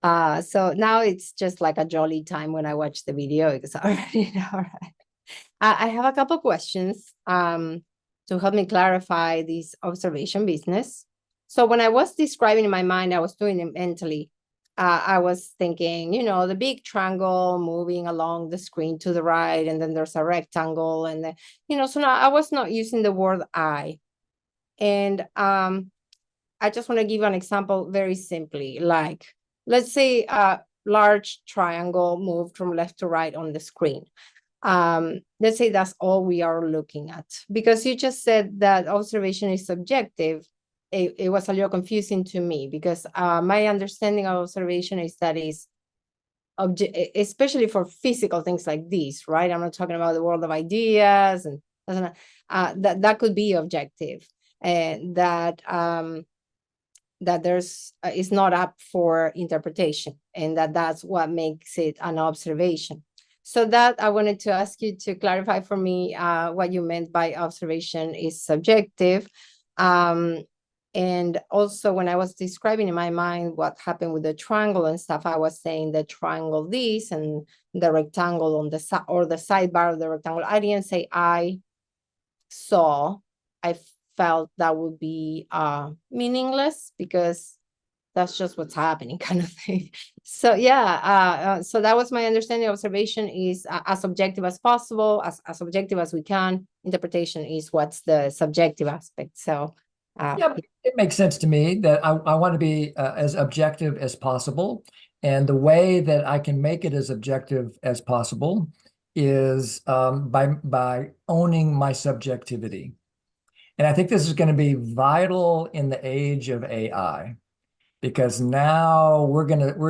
So now it's just like a jolly time when I watch the video because I already know, right? I have a couple questions to help me clarify this observation business. So when I was describing in my mind, I was doing it mentally. I was thinking, you know, the big triangle moving along the screen to the right, and then there's a rectangle, and then, you know, so now I was not using the word I. And I just want to give an example very simply, like, let's say a large triangle moved from left to right on the screen. Let's say that's all we are looking at, because you just said that observation is subjective. It was a little confusing to me because my understanding of observation is that is especially for physical things like this, right? I'm not talking about the world of ideas and that could be objective, and that that there's is not up for interpretation, and that's what makes it an observation. So that I wanted to ask you to clarify for me what you meant by observation is subjective. And also when I was describing in my mind what happened with the triangle and stuff, I was saying the triangle this and the rectangle on the side, or the sidebar of the rectangle. I didn't say I saw. I felt that would be meaningless because that's just what's happening, kind of thing. So yeah, so that was my understanding. Observation is as objective as possible, as objective as we can. Interpretation is what's the subjective aspect. So yeah, it makes sense to me that I want to be as objective as possible. And the way that I can make it as objective as possible is by owning my subjectivity. And I think this is going to be vital in the age of AI, because now we're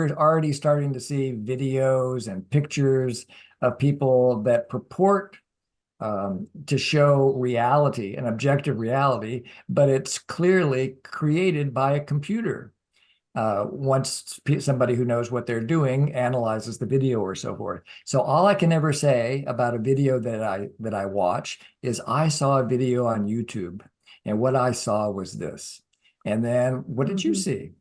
already starting to see videos and pictures of people that purport to show reality, an objective reality, but it's clearly created by a computer. Once somebody who knows what they're doing analyzes the video or so forth. So all I can ever say about a video that I watch is I saw a video on YouTube, and what I saw was this. And then what did you see?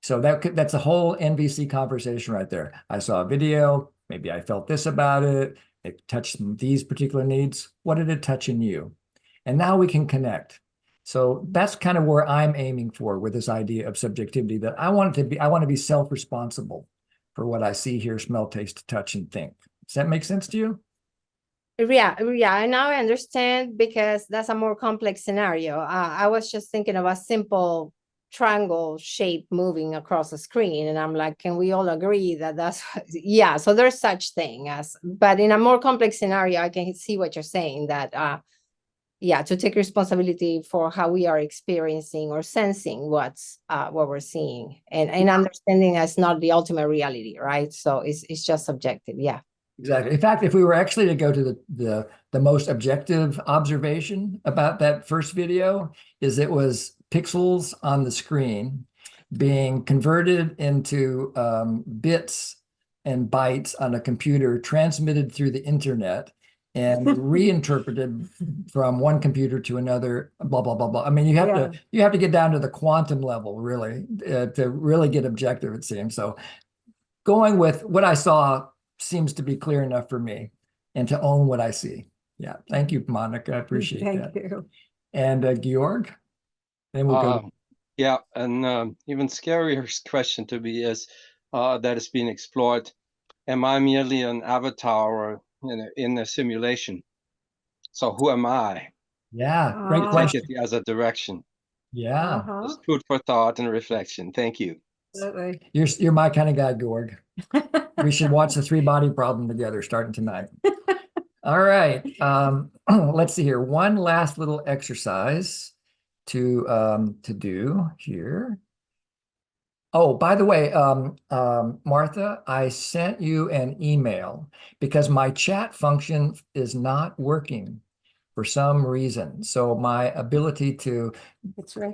So that's a whole NVC conversation right there. I saw a video, maybe I felt this about it. It touched these particular needs. What did it touch in you? And now we can connect. So that's kind of where I'm aiming for with this idea of subjectivity, that I want to be self-responsible for what I see, hear, smell, taste, touch, and think. Does that make sense to you? Yeah, and now I understand, because that's a more complex scenario. I was just thinking of a simple triangle shape moving across the screen, and I'm like, can we all agree that that's yeah? So there's such thing as, but in a more complex scenario, I can see what you're saying, that yeah, to take responsibility for how we are experiencing or sensing what we're seeing, and understanding that's not the ultimate reality, right? So it's just subjective. Yeah. Exactly. In fact, if we were actually to go to the most objective observation about that first video, is it was pixels on the screen being converted into bits and bytes on a computer, transmitted through the internet and reinterpreted from one computer to another, blah, blah, blah, blah. I mean, you have to get down to the quantum level, really, to really get objective, it seems. So going with what I saw seems to be clear enough for me, and to own what I see. Yeah. Thank you, Monica. I appreciate that. Thank you. And Georg, then we'll go. Yeah, and even scarier question to me is that is being explored. Am I merely an avatar in a simulation? So who am I? Yeah, great To question. take it as a direction. Yeah. Just food for thought and reflection. Thank you. You're my kind of guy, Georg. We should watch the 3-body problem together starting tonight. All right. Let's see here. One last little exercise to do here. Oh, by the way, Martha, I sent you an email because my chat function is not working for some reason. So my ability to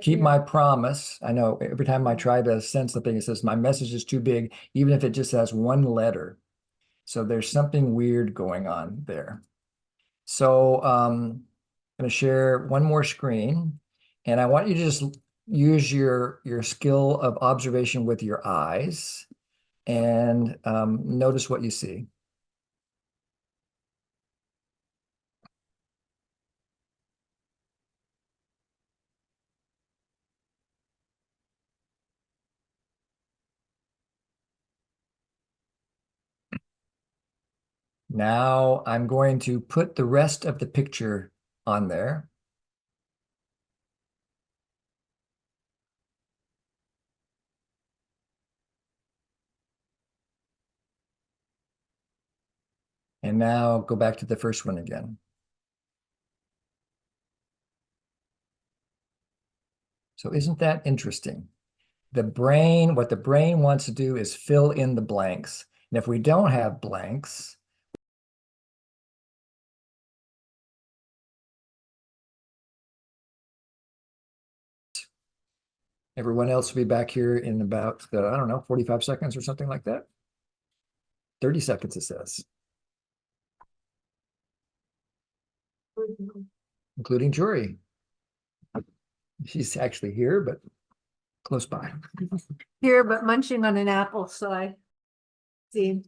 keep my promise, I know every time I try to send something, it says my message is too big, even if it just has one letter. So there's something weird going on there. So I'm going to share one more screen, and I want you to just use your skill of observation with your eyes and notice what you see. Now I'm going to put the rest of the picture on there. And now go back to the first one again. So isn't that interesting? What the brain wants to do is fill in the blanks. And if we don't have blanks, everyone else will be back here in about, I don't know, 45 seconds or something like that. 30 seconds, it says. Including Jory. She's actually here, but close by. Here, but munching on an apple, so I see.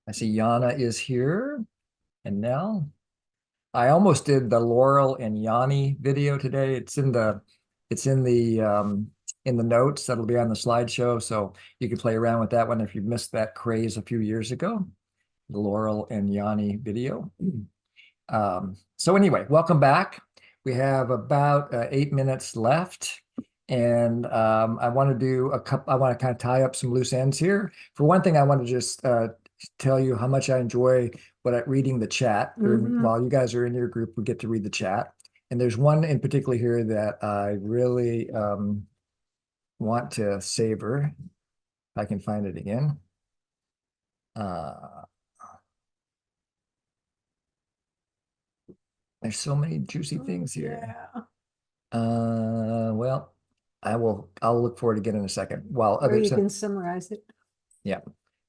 I see Yana is here, and Nell. I almost did the Laurel and Yanni video today. It's in the notes that'll be on the slideshow, so you can play around with that one if you missed that craze a few years ago. The Laurel and Yanni video. So anyway, welcome back. We have about 8 minutes left, and I want to kind of tie up some loose ends here. For one thing, I want to just tell you how much I enjoy reading the chat. While you guys are in your group, we get to read the chat. And there's one in particular here that I really want to savor. If I can find it again. There's so many juicy things here. Well, I'll look for it again in a second. While Or you can summarize it. Yeah.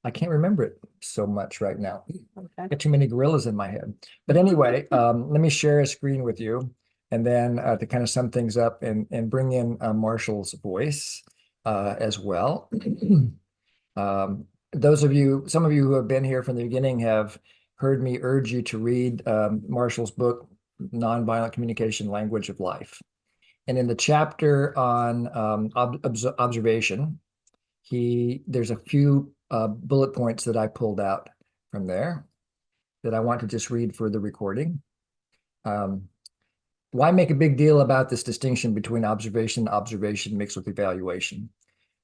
I can't remember it so much right now. Okay. Got too many gorillas in my head. But anyway, let me share a screen with you, and then to kind of sum things up and bring in Marshall's voice as well. Those of you, some of you who have been here from the beginning have heard me urge you to read Marshall's book, Nonviolent Communication, Language of Life. And in the chapter on observation, there's a few bullet points that I pulled out from there that I want to just read for the recording. Why make a big deal about this distinction between observation and observation mixed with evaluation?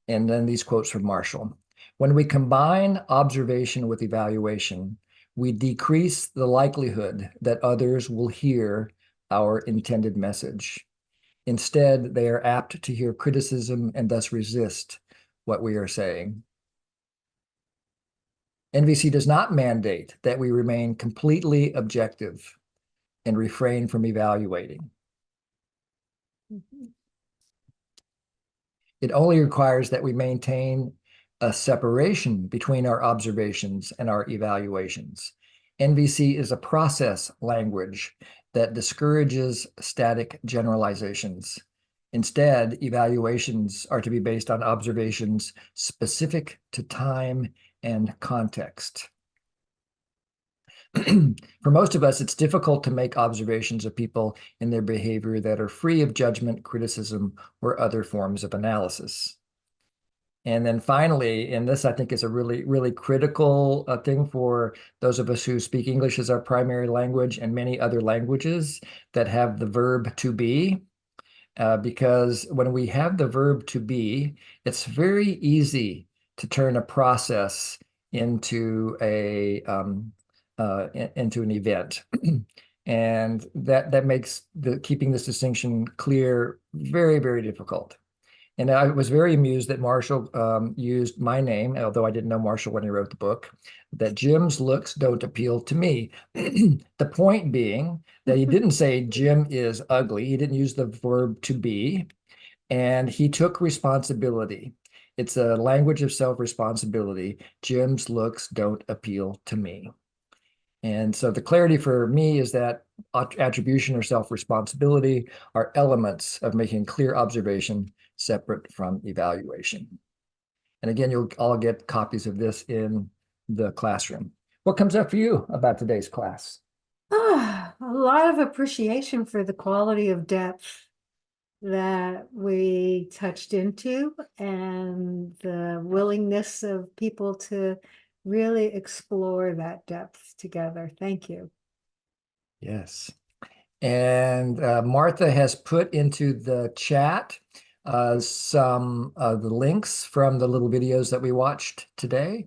And then these quotes from Marshall. When we combine observation with evaluation, we decrease the likelihood that others will hear our intended message. Instead, they are apt to hear criticism and thus resist what we are saying. NVC does not mandate that we remain completely objective and refrain from evaluating. It only requires that we maintain a separation between our observations and our evaluations. NVC is a process language that discourages static generalizations. Instead, evaluations are to be based on observations specific to time and context. For most of us, it's difficult to make observations of people and their behavior that are free of judgment, criticism, or other forms of analysis. And then finally, and this I think is a really, really critical thing for those of us who speak English as our primary language and many other languages that have the verb to be. Because when we have the verb to be, it's very easy to turn a process into into an event. And that makes keeping this distinction clear very, very difficult. And I was very amused that Marshall used my name, although I didn't know Marshall when he wrote the book, that Jim's looks don't appeal to me. The point being that he didn't say Jim is ugly. He didn't use the verb to be, and he took responsibility. It's a language of self-responsibility. Jim's looks don't appeal to me. And so the clarity for me is that attribution or self-responsibility are elements of making clear observation separate from evaluation. And again, you'll all get copies of this in the classroom. What comes up for you about today's class? A lot of appreciation for the quality of depth that we touched into and the willingness of people to really explore that depth together. Thank you. Yes. And Martha has put into the chat some of the links from the little videos that we watched today.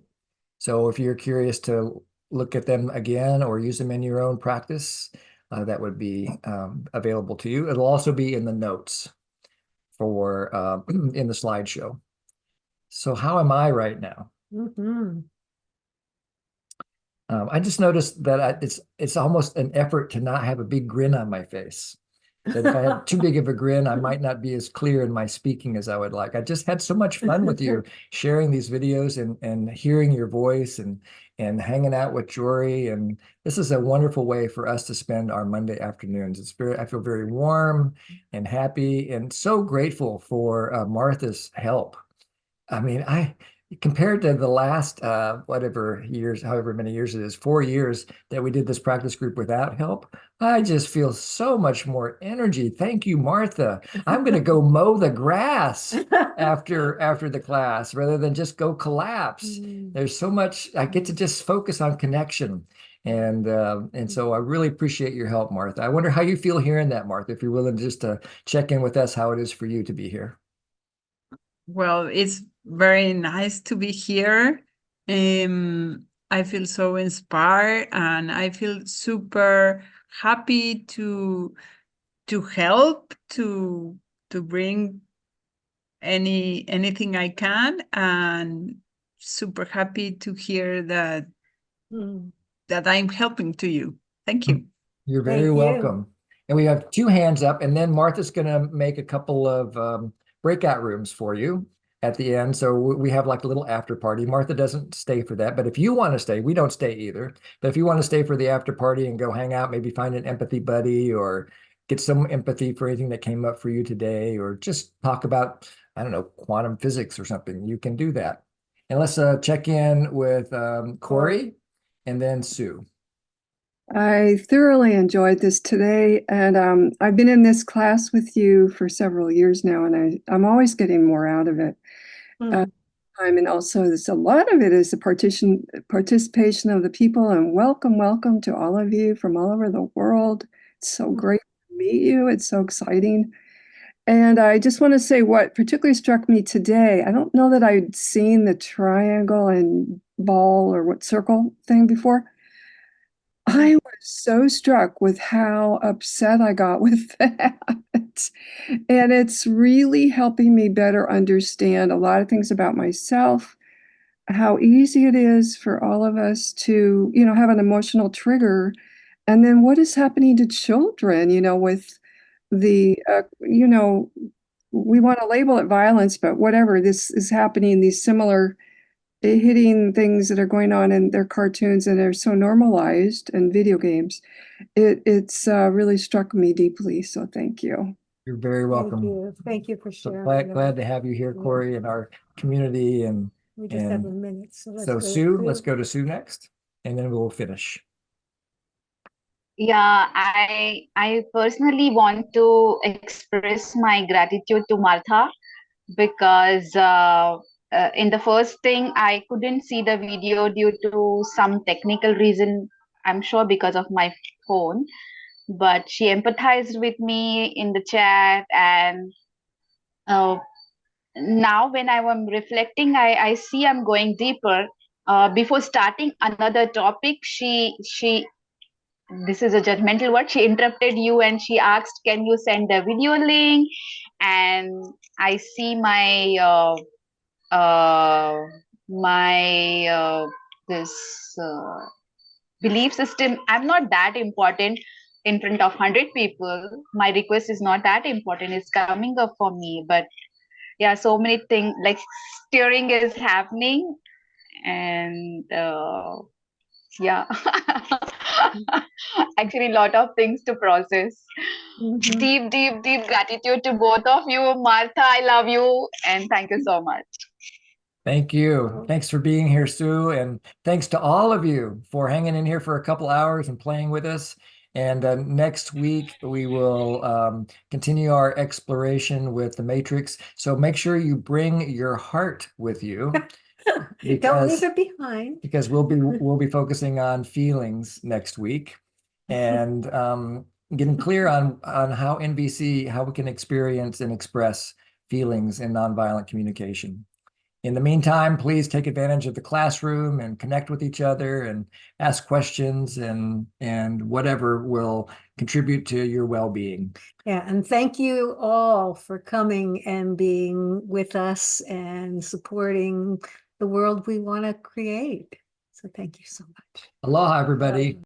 So if you're curious to look at them again or use them in your own practice, that would be available to you. It'll also be in the notes for in the slideshow. So how am I right now? I just noticed that it's almost an effort to not have a big grin on my face. That if I have too big of a grin, I might not be as clear in my speaking as I would like. I just had so much fun with you sharing these videos and hearing your voice and hanging out with Jory. And this is a wonderful way for us to spend our Monday afternoons. I feel very warm and happy and so grateful for Martha's help. I mean, compared to the last whatever years, however many years it is, 4 years that we did this practice group without help, I just feel so much more energy. Thank you, Martha. I'm going to go mow the grass after the class rather than just go collapse. There's so much, I get to just focus on connection. And so I really appreciate your help, Martha. I wonder how you feel hearing that, Martha, if you're willing just to check in with us, how it is for you to be here. Well, it's very nice to be here. I feel so inspired and I feel super happy to help, to bring anything I can, and super happy to hear that I'm helping to you. Thank you. You're very welcome. And we have 2 hands up, and then Martha's going to make a couple of breakout rooms for you. at the end. So we have like a little after party. Martha doesn't stay for that, but if you want to stay, we don't stay either. But if you want to stay for the after party and go hang out, maybe find an empathy buddy or get some empathy for anything that came up for you today, or just talk about, I don't know, quantum physics or something, you can do that. And let's check in with Corey and then Sue. I thoroughly enjoyed this today, and I've been in this class with you for several years now, and I'm always getting more out of it. And also, there's a lot of it is the participation of the people, and welcome to all of you from all over the world. It's so great to meet you. It's so exciting. And I just want to say what particularly struck me today. I don't know that I'd seen the triangle and ball or what circle thing before. I was so struck with how upset I got with that. And it's really helping me better understand a lot of things about myself, how easy it is for all of us to, have an emotional trigger. And then what is happening to children, with the, we want to label it violence, but whatever, this is happening, these similar hitting things that are going on in their cartoons and are so normalized in video games. It's really struck me deeply. So thank you. You're very welcome. Thank you for So sharing. glad to have you here, Corey, in our community. And We just have a minute. so Sue, let's go to Sue next, and then we'll finish. Yeah, I personally want to express my gratitude to Martha because in the first thing I couldn't see the video due to some technical reason, I'm sure because of my phone, but she empathized with me in the chat, and now when I am reflecting, I see I'm going deeper. Before starting another topic, she this is a judgmental word, she interrupted you and she asked, can you send the video link? And I see my this belief system. I'm not that important in front of 100 people. My request is not that important. It's coming up for me, but yeah, so many things like steering is happening, and yeah, actually a lot of things to process. Deep gratitude to both of you. Martha, I love you, and thank you so much. Thank you. Thanks for being here, Sue. And thanks to all of you for hanging in here for a couple hours and playing with us. And next week, we will continue our exploration with the Matrix. So make sure you bring your heart with you. Don't leave it behind. Because we'll be focusing on feelings next week, and getting clear on how NVC, how we can experience and express feelings in nonviolent communication. In the meantime, please take advantage of the classroom and connect with each other and ask questions and whatever will contribute to your well-being. Yeah, and thank you all for coming and being with us and supporting the world we want to create. So thank you so much. Aloha, everybody.